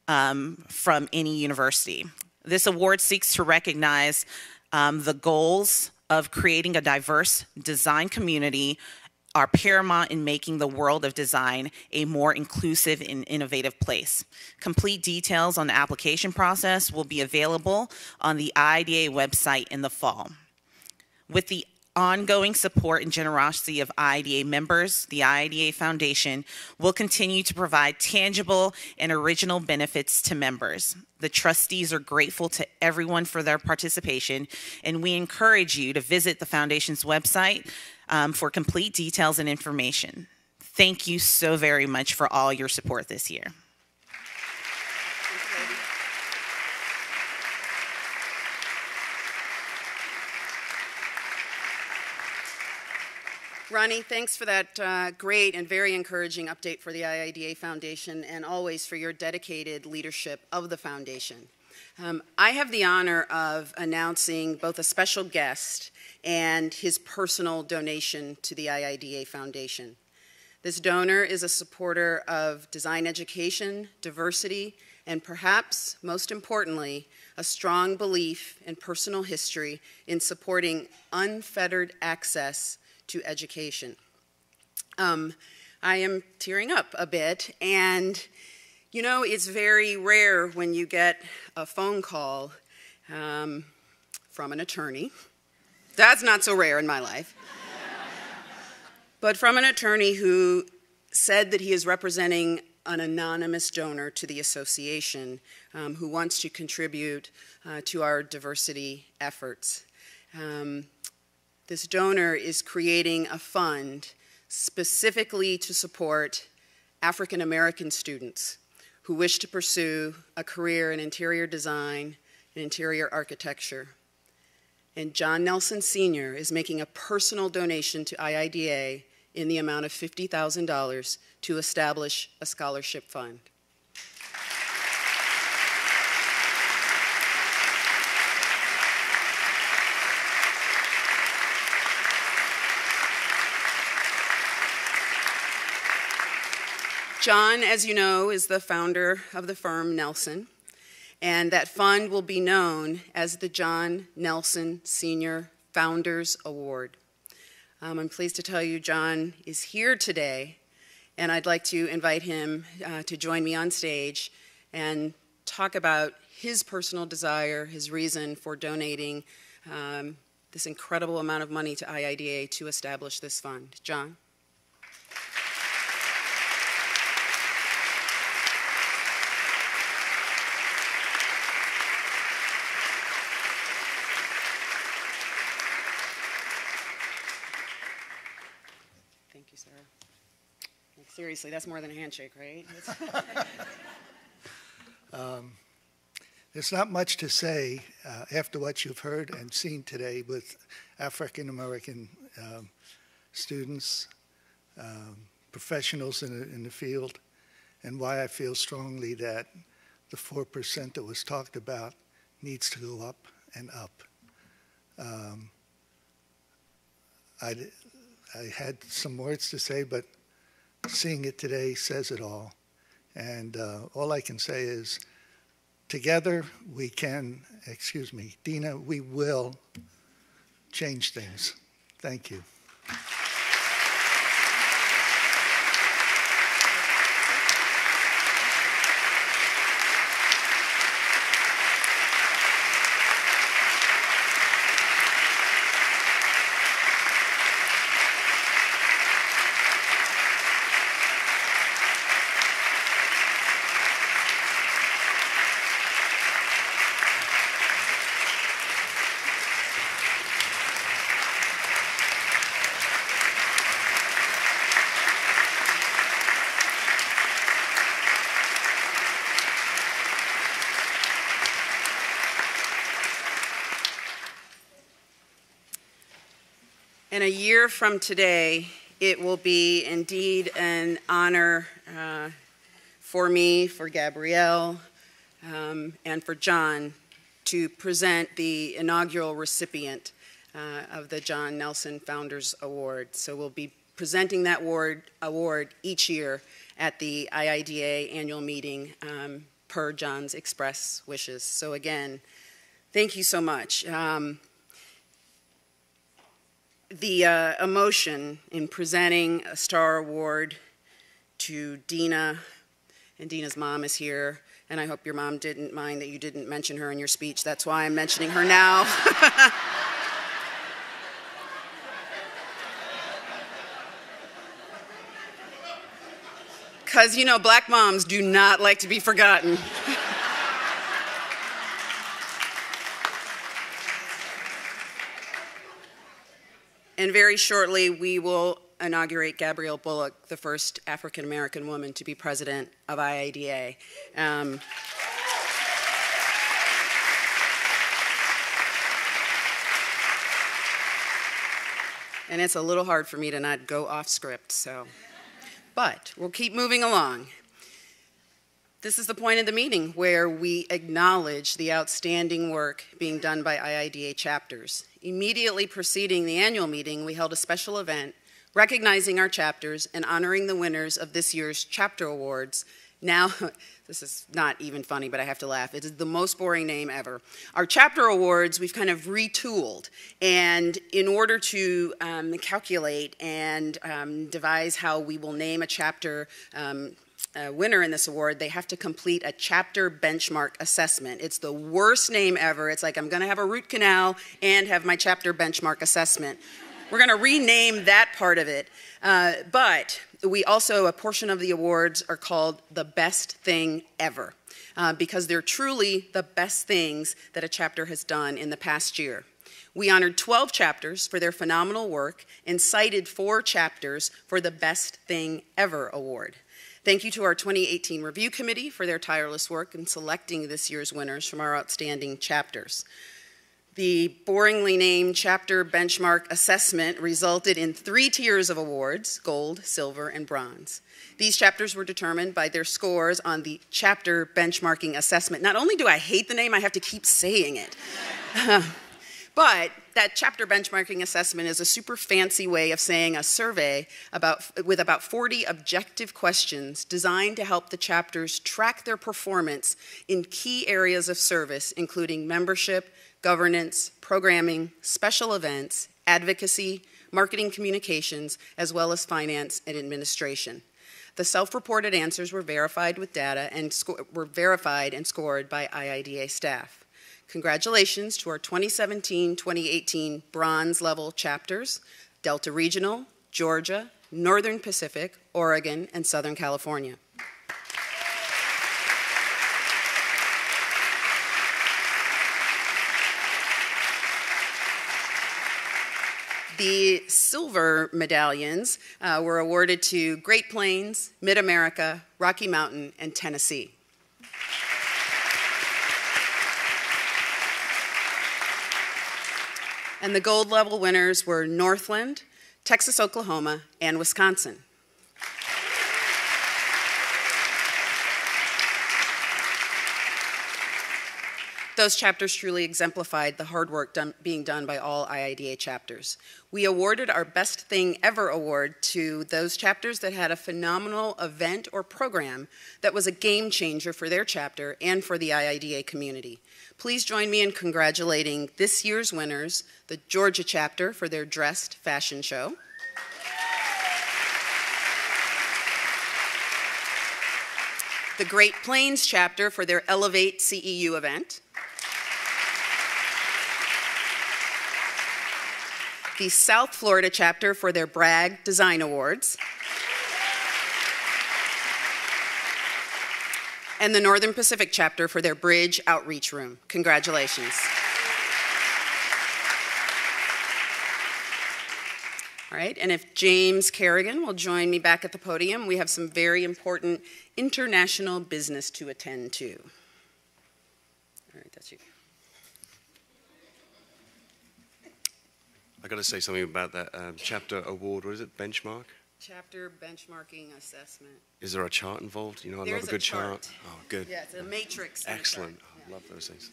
from any university. This award seeks to recognize the goals of creating a diverse design community are paramount in making the world of design a more inclusive and innovative place. Complete details on the application process will be available on the IIDA website in the fall. With the ongoing support and generosity of IIDA members, the IIDA Foundation will continue to provide tangible and original benefits to members. The trustees are grateful to everyone for their participation, and we encourage you to visit the Foundation's website for complete details and information. Thank you so very much for all your support this year. Ronnie, thanks for that great and very encouraging update for the IIDA Foundation, and always for your dedicated leadership of the Foundation. I have the honor of announcing both a special guest and his personal donation to the IIDA Foundation. This donor is a supporter of design education, diversity, and perhaps most importantly, a strong belief and personal history in supporting unfettered access to education. I am tearing up a bit, and you know, it's very rare when you get a phone call from an attorney. That's not so rare in my life. But from an attorney who said that he is representing an anonymous donor to the association who wants to contribute to our diversity efforts. This donor is creating a fund specifically to support African American students who wish to pursue a career in interior design and interior architecture. And John Nelson Sr. is making a personal donation to IIDA in the amount of $50,000 to establish a scholarship fund. John, as you know, is the founder of the firm Nelson, and that fund will be known as the John Nelson Sr. Founders Award. I'm pleased to tell you John is here today, and I'd like to invite him to join me on stage and talk about his personal desire, his reason for donating this incredible amount of money to IIDA to establish this fund. John? Seriously, that's more than a handshake, right? There's not much to say after what you've heard and seen today with African American students, professionals in the field, and why I feel strongly that the 4% that was talked about needs to go up and up. I had some words to say, but seeing it today says it all. And all I can say is, together we can, Dina, we will change things. Thank you. And a year from today, it will be indeed an honor for me, for Gabrielle, and for John to present the inaugural recipient of the John Nelson Founders Award. So we'll be presenting that award each year at the IIDA annual meeting per John's express wishes. So again, thank you so much. The emotion in presenting a star award to Dina, and Dina's mom is here, and I hope your mom didn't mind that you didn't mention her in your speech. That's why I'm mentioning her now. Because, you know, black moms do not like to be forgotten. And very shortly, we will inaugurate Gabrielle Bullock, the first African-American woman to be president of IIDA. And it's a little hard for me to not go off script, so. But we'll keep moving along. This is the point of the meeting where we acknowledge the outstanding work being done by IIDA chapters. Immediately preceding the annual meeting, we held a special event recognizing our chapters and honoring the winners of this year's chapter awards. Now, this is not even funny, but I have to laugh. It is the most boring name ever. Our chapter awards, we've kind of retooled. And in order to calculate and devise how we will name a chapter winner in this award, they have to complete a chapter benchmark assessment. It's the worst name ever. It's like I'm going to have a root canal and have my chapter benchmark assessment. We're going to rename that part of it. But we also, a portion of the awards are called the best thing ever, because they're truly the best things that a chapter has done in the past year. We honored 12 chapters for their phenomenal work and cited 4 chapters for the Best Thing Ever award. Thank you to our 2018 Review Committee for their tireless work in selecting this year's winners from our outstanding chapters. The boringly named Chapter Benchmark Assessment resulted in 3 tiers of awards: gold, silver, and bronze. These chapters were determined by their scores on the Chapter Benchmarking Assessment. Not only do I hate the name, I have to keep saying it. But that Chapter Benchmarking Assessment is a super fancy way of saying a survey with about 40 objective questions designed to help the chapters track their performance in key areas of service, including membership, governance, programming, special events, advocacy, marketing communications, as well as finance and administration. The self-reported answers were verified with data and verified and scored by IIDA staff. Congratulations to our 2017-2018 bronze level chapters: Delta Regional, Georgia, Northern Pacific, Oregon, and Southern California. The silver medallions were awarded to Great Plains, Mid-America, Rocky Mountain, and Tennessee. And the gold level winners were Northland, Texas, Oklahoma, and Wisconsin. Those chapters truly exemplified the hard work being done by all IIDA chapters. We awarded our Best Thing Ever award to those chapters that had a phenomenal event or program that was a game changer for their chapter and for the IIDA community. Please join me in congratulating this year's winners: the Georgia chapter for their Dressed fashion show, the Great Plains chapter for their Elevate CEU event, the South Florida chapter for their Bragg Design Awards, and the Northern Pacific chapter for their Bridge Outreach Room. Congratulations. All right, and if James Kerrigan will join me back at the podium, we have some very important international business to attend to. All right, that's you. I got to say something about that chapter award. What is it? Benchmark? Chapter benchmarking assessment. Is there a chart involved? You know, I love a good chart. Oh, good. Yeah, it's a matrix. Excellent. I love those things.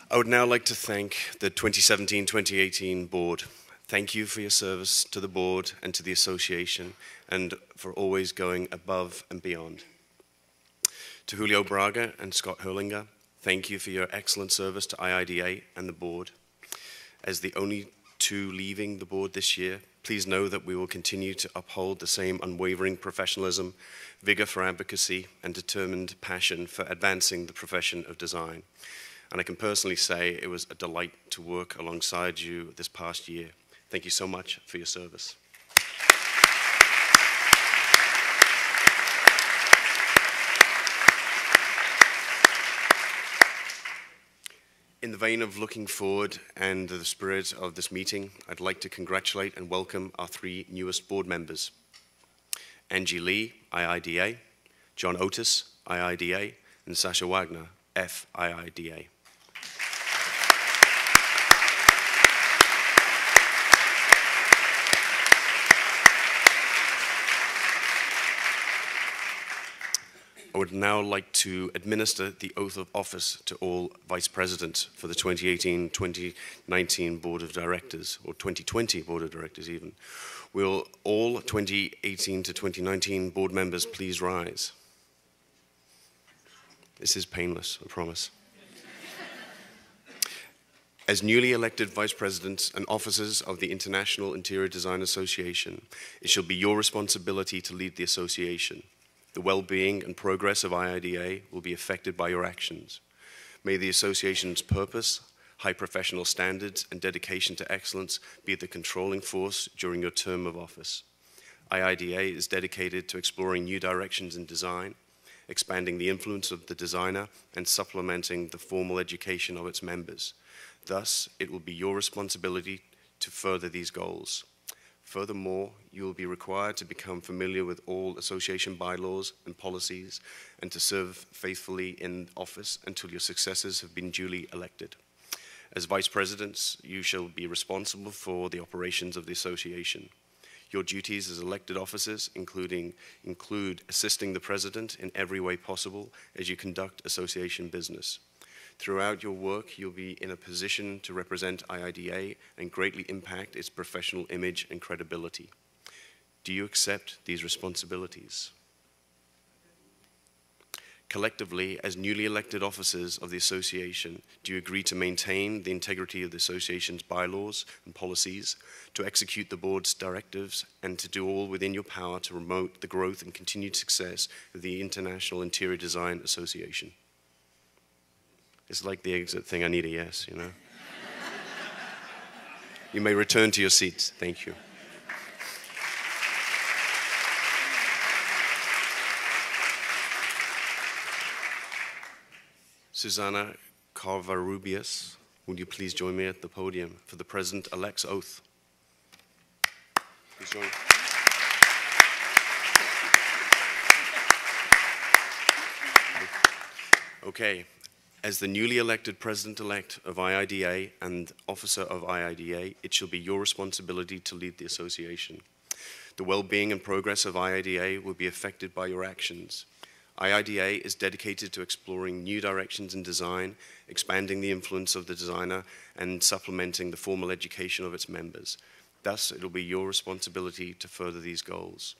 I would now like to thank the 2017-2018 board. Thank you for your service to the board and to the association, and for always going above and beyond. To Julio Braga and Scott Herlinger, thank you for your excellent service to IIDA and the board. As the only 2 leaving the board this year, please know that we will continue to uphold the same unwavering professionalism, vigor for advocacy, and determined passion for advancing the profession of design. And I can personally say it was a delight to work alongside you this past year. Thank you so much for your service. In the vein of looking forward and the spirit of this meeting, I'd like to congratulate and welcome our 3 newest board members. Angie Lee, IIDA, John Otis, IIDA, and Sasha Wagner, FIIDA. I would now like to administer the oath of office to all vice presidents for the 2018-2019 Board of Directors, or 2020 Board of Directors even. Will all 2018 to 2019 board members please rise? This is painless, I promise. As newly elected vice presidents and officers of the International Interior Design Association, it shall be your responsibility to lead the association. The well-being and progress of IIDA will be affected by your actions. May the association's purpose, high professional standards, and dedication to excellence be the controlling force during your term of office. IIDA is dedicated to exploring new directions in design, expanding the influence of the designer, and supplementing the formal education of its members. Thus, it will be your responsibility to further these goals. Furthermore, you will be required to become familiar with all association bylaws and policies and to serve faithfully in office until your successors have been duly elected. As vice presidents, you shall be responsible for the operations of the association. Your duties as elected officers include assisting the president in every way possible as you conduct association business. Throughout your work, you'll be in a position to represent IIDA and greatly impact its professional image and credibility. Do you accept these responsibilities? Collectively, as newly elected officers of the association, do you agree to maintain the integrity of the association's bylaws and policies, to execute the board's directives, and to do all within your power to promote the growth and continued success of the International Interior Design Association? It's like the exit thing, I need a yes, you know. You may return to your seats. Thank you. Susanna Carvarubias, would you please join me at the podium for the President-elect's oath? Please join. Okay. As the newly elected President-elect of IIDA and officer of IIDA, it shall be your responsibility to lead the association. The well-being and progress of IIDA will be affected by your actions. IIDA is dedicated to exploring new directions in design, expanding the influence of the designer, and supplementing the formal education of its members. Thus, it will be your responsibility to further these goals.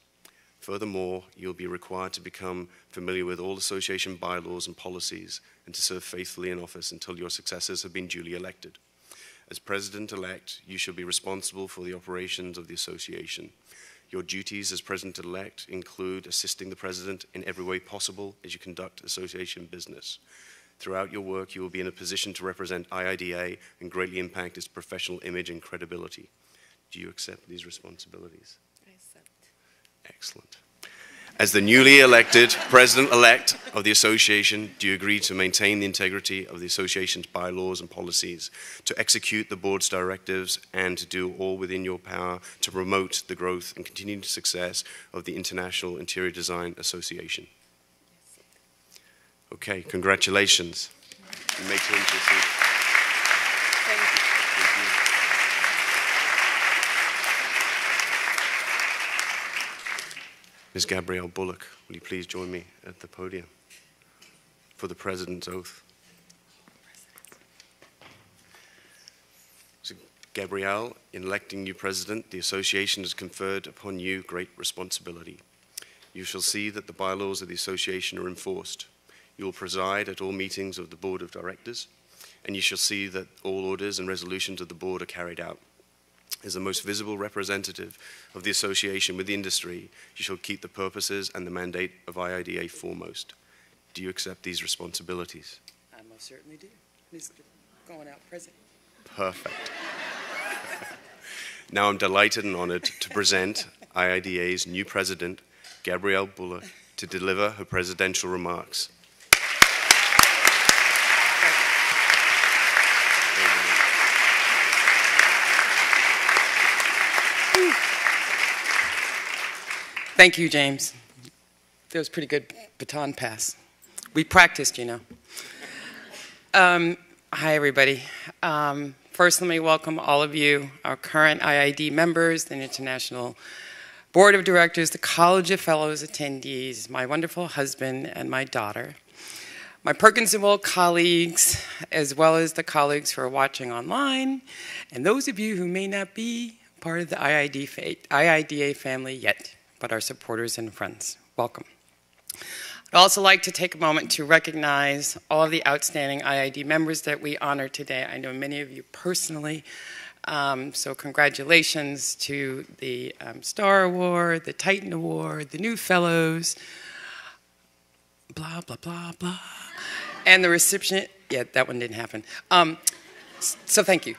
Furthermore, you'll be required to become familiar with all association bylaws and policies and to serve faithfully in office until your successors have been duly elected. As President-elect, you shall be responsible for the operations of the association. Your duties as President-elect include assisting the President in every way possible as you conduct association business. Throughout your work, you will be in a position to represent IIDA and greatly impact its professional image and credibility. Do you accept these responsibilities? Excellent. As the newly elected President-elect of the Association, do you agree to maintain the integrity of the Association's bylaws and policies, to execute the board's directives, and to do all within your power to promote the growth and continued success of the International Interior Design Association? Okay, congratulations. You may turn to your seat. Thank you. Ms. Gabrielle Bullock, will you please join me at the podium for the President's oath? So, Gabrielle, in electing you President, the Association has conferred upon you great responsibility. You shall see that the bylaws of the Association are enforced. You will preside at all meetings of the Board of Directors, and you shall see that all orders and resolutions of the Board are carried out. As the most visible representative of the association with the industry, you shall keep the purposes and the mandate of IIDA foremost. Do you accept these responsibilities? I most certainly do. Mr. Going out President. Perfect. Now I'm delighted and honored to present IIDA's new president, Gabrielle Bullock, to deliver her presidential remarks. Thank you, James. That was a pretty good baton pass. We practiced, you know. Hi, everybody. First, let me welcome all of you, our current IID members, the International Board of Directors, the College of Fellows attendees, my wonderful husband and my daughter, my Perkins & Will colleagues, as well as the colleagues who are watching online, and those of you who may not be part of the IIDA family yet, but are supporters and friends. Welcome. I'd also like to take a moment to recognize all of the outstanding IID members that we honor today. I know many of you personally, so congratulations to the Star Award, the Titan Award, the new fellows, blah, blah, blah, blah, and the recipient. Yeah, that one didn't happen. So thank you.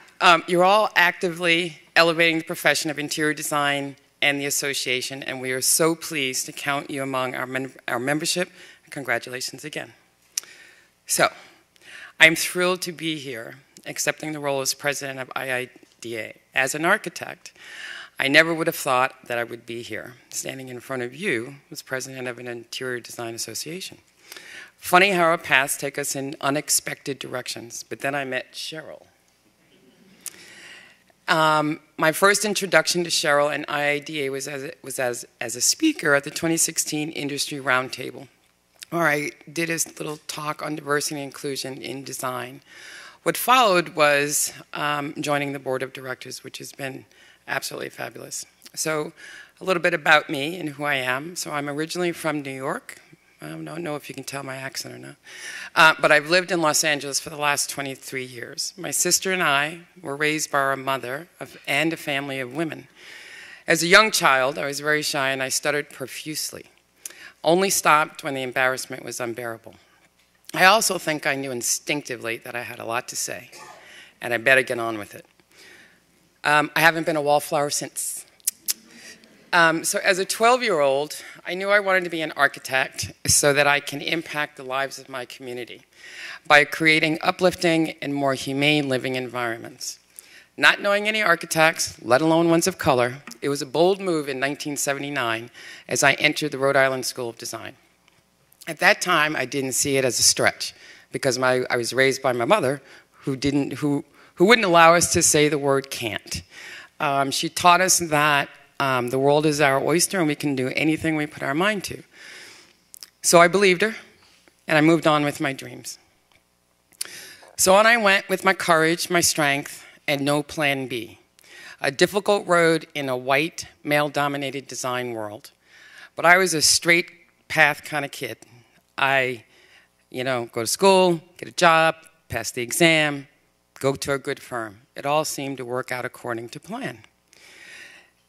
You're all actively elevating the profession of interior design and the association, and we are so pleased to count you among our membership. Congratulations again. So, I'm thrilled to be here, accepting the role as president of IIDA. As an architect, I never would have thought that I would be here, standing in front of you as president of an interior design association. Funny how our paths take us in unexpected directions, but then I met Cheryl. My first introduction to Cheryl and IIDA was as a speaker at the 2016 Industry Roundtable, where I did a little talk on diversity and inclusion in design. What followed was joining the board of directors, which has been absolutely fabulous. So a little bit about me and who I am. So I'm originally from New York. I don't know if you can tell my accent or not. But I've lived in Los Angeles for the last 23 years. My sister and I were raised by our mother and a family of women. As a young child, I was very shy and I stuttered profusely. Only stopped when the embarrassment was unbearable. I also think I knew instinctively that I had a lot to say, and I better get on with it. I haven't been a wallflower since. So as a 12-year-old, I knew I wanted to be an architect so that I can impact the lives of my community by creating uplifting and more humane living environments. Not knowing any architects, let alone ones of color, it was a bold move in 1979 as I entered the Rhode Island School of Design. At that time, I didn't see it as a stretch because I was raised by my mother who wouldn't allow us to say the word can't. She taught us that the world is our oyster and we can do anything we put our mind to. So I believed her and I moved on with my dreams. So on I went with my courage, my strength, and no plan B. A difficult road in a white, male-dominated design world. But I was a straight path kind of kid. I, go to school, get a job, pass the exam, go to a good firm. It all seemed to work out according to plan.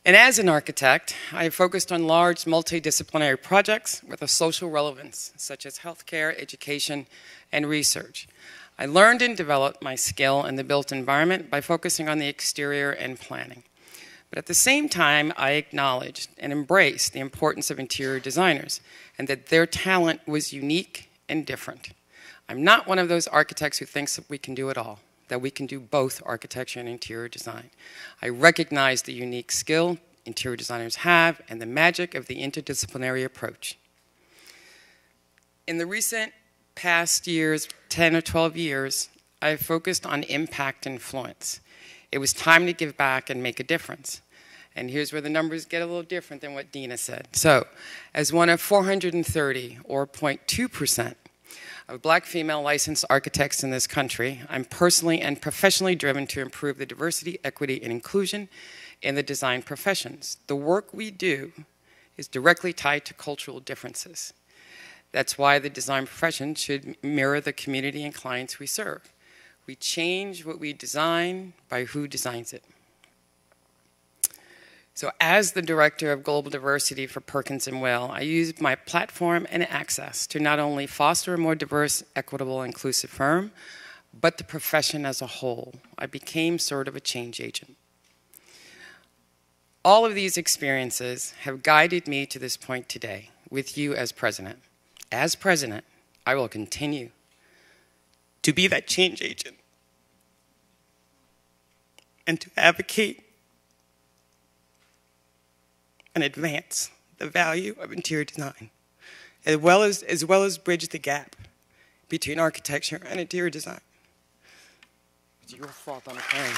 And as an architect, I focused on large multidisciplinary projects with a social relevance, such as healthcare, education, and research. I learned and developed my skill in the built environment by focusing on the exterior and planning. But at the same time, I acknowledged and embraced the importance of interior designers and that their talent was unique and different. I'm not one of those architects who thinks that we can do it all, that we can do both architecture and interior design. I recognize the unique skill interior designers have and the magic of the interdisciplinary approach. In the recent past years, 10 or 12 years, I've focused on impact and influence. It was time to give back and make a difference. And here's where the numbers get a little different than what Dina said. So, as one of 430, or 0.2%, of black female licensed architects in this country, I'm personally and professionally driven to improve the diversity, equity, and inclusion in the design professions. The work we do is directly tied to cultural differences. That's why the design profession should mirror the community and clients we serve. We change what we design by who designs it. So as the Director of Global Diversity for Perkins & Will, I used my platform and access to not only foster a more diverse, equitable, inclusive firm, but the profession as a whole. I became sort of a change agent. All of these experiences have guided me to this point today with you as president. As president, I will continue to be that change agent and to advocate and advance the value of interior design, as well as bridge the gap between architecture and interior design. It's your fault on a plane.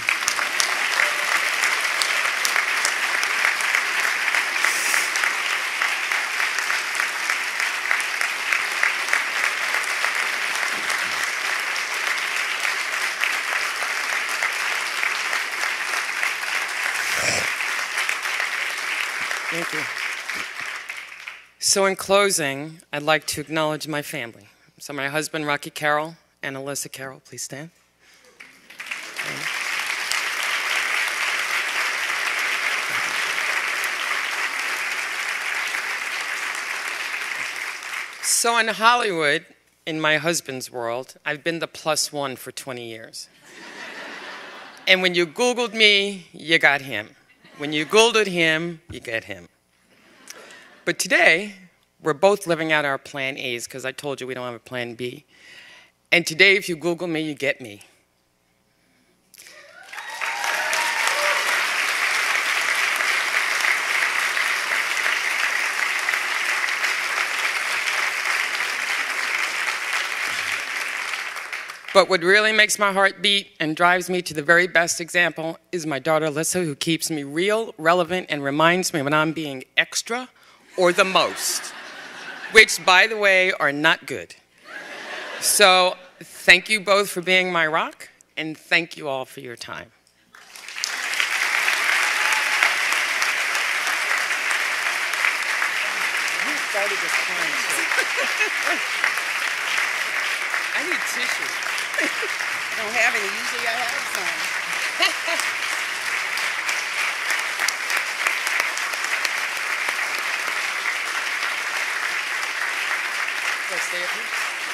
Thank you. So in closing, I'd like to acknowledge my family. So my husband, Rocky Carroll, and Alyssa Carroll, please stand. So in Hollywood, in my husband's world, I've been the +1 for 20 years. And when you Googled me, you got him. When you Googled him, you get him. But today, we're both living out our plan A's, because I told you we don't have a plan B. And today, if you Google me, you get me. But what really makes my heart beat and drives me to the very best example is my daughter, Alyssa, who keeps me real, relevant, and reminds me when I'm being extra or the most, which, by the way, are not good. So thank you both for being my rock, and thank you all for your time. You started this crying, too. I need tissue. I don't have any. Usually I have some. Let's stay up here.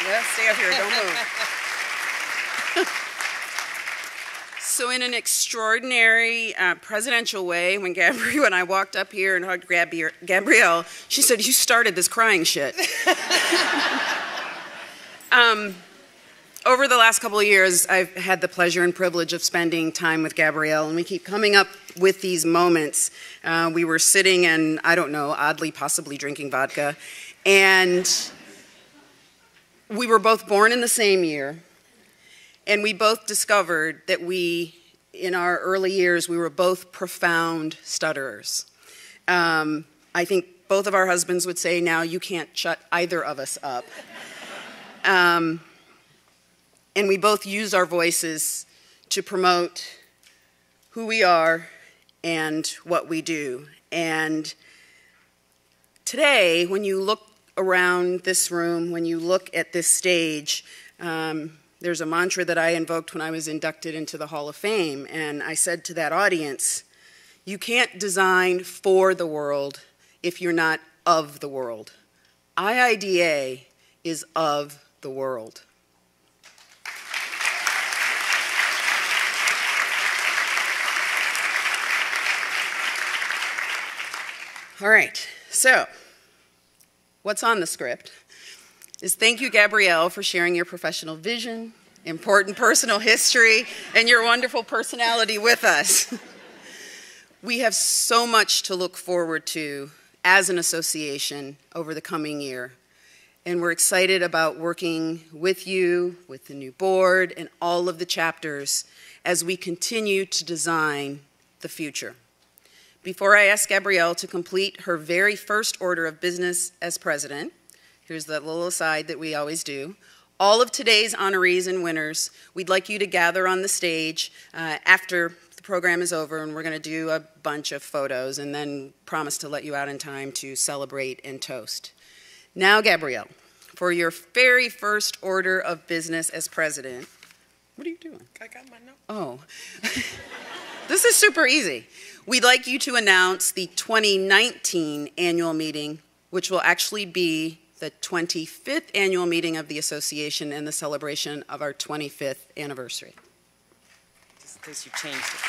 Yeah, stay up here. Don't move. So in an extraordinary presidential way, when I walked up here and hugged Gabrielle, she said, "You started this crying shit." Over the last couple of years, I've had the pleasure and privilege of spending time with Gabrielle, and we keep coming up with these moments. We were sitting and, I don't know, oddly, possibly drinking vodka, and we were both born in the same year, and we both discovered that in our early years, we were both profound stutterers. I think both of our husbands would say now, you can't shut either of us up. And we both use our voices to promote who we are and what we do. And today, when you look around this room, when you look at this stage, there's a mantra that I invoked when I was inducted into the Hall of Fame. And I said to that audience, you can't design for the world if you're not of the world. IIDA is of the world. All right, so what's on the script is thank you, Gabrielle, for sharing your professional vision, important personal history, and your wonderful personality with us. We have so much to look forward to as an association over the coming year, and we're excited about working with you, with the new board, and all of the chapters as we continue to design the future. Before I ask Gabrielle to complete her very first order of business as president, here's that little aside that we always do, all of today's honorees and winners, we'd like you to gather on the stage after the program is over, and we're going to do a bunch of photos and then promise to let you out in time to celebrate and toast. Now, Gabrielle, for your very first order of business as president, what are you doing? I got my note. Oh. This is super easy. We'd like you to announce the 2019 annual meeting, which will actually be the 25th annual meeting of the association and the celebration of our 25th anniversary. Just in case you changed it.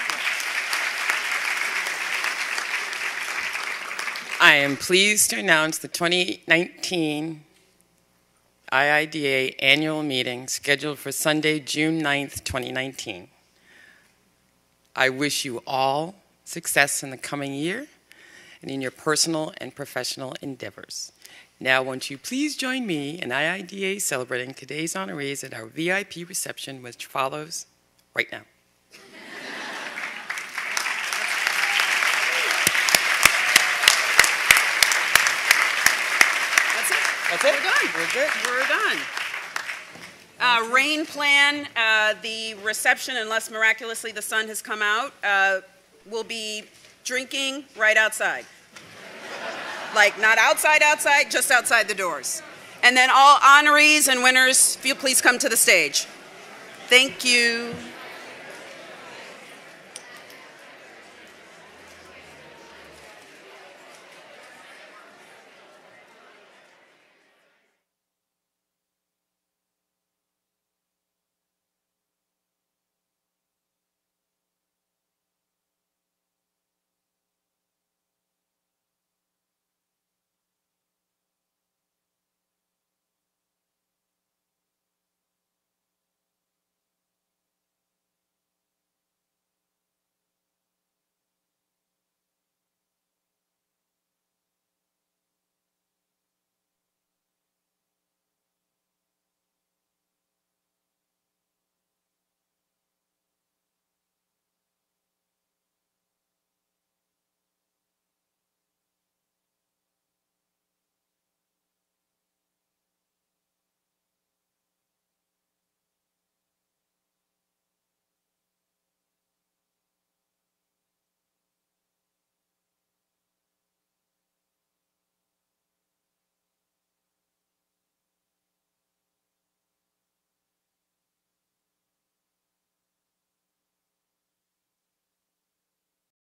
I am pleased to announce the 2019 IIDA Annual Meeting scheduled for Sunday, June 9th, 2019. I wish you all success in the coming year, and in your personal and professional endeavors. Now, won't you please join me in IIDA celebrating today's honorees at our VIP reception, which follows right now. That's it. We're done. We're good. We're done. Rain plan, the reception, unless miraculously the sun has come out, will be drinking right outside. Like not outside, just outside the doors. And then all honorees and winners, if you'll please come to the stage. Thank you.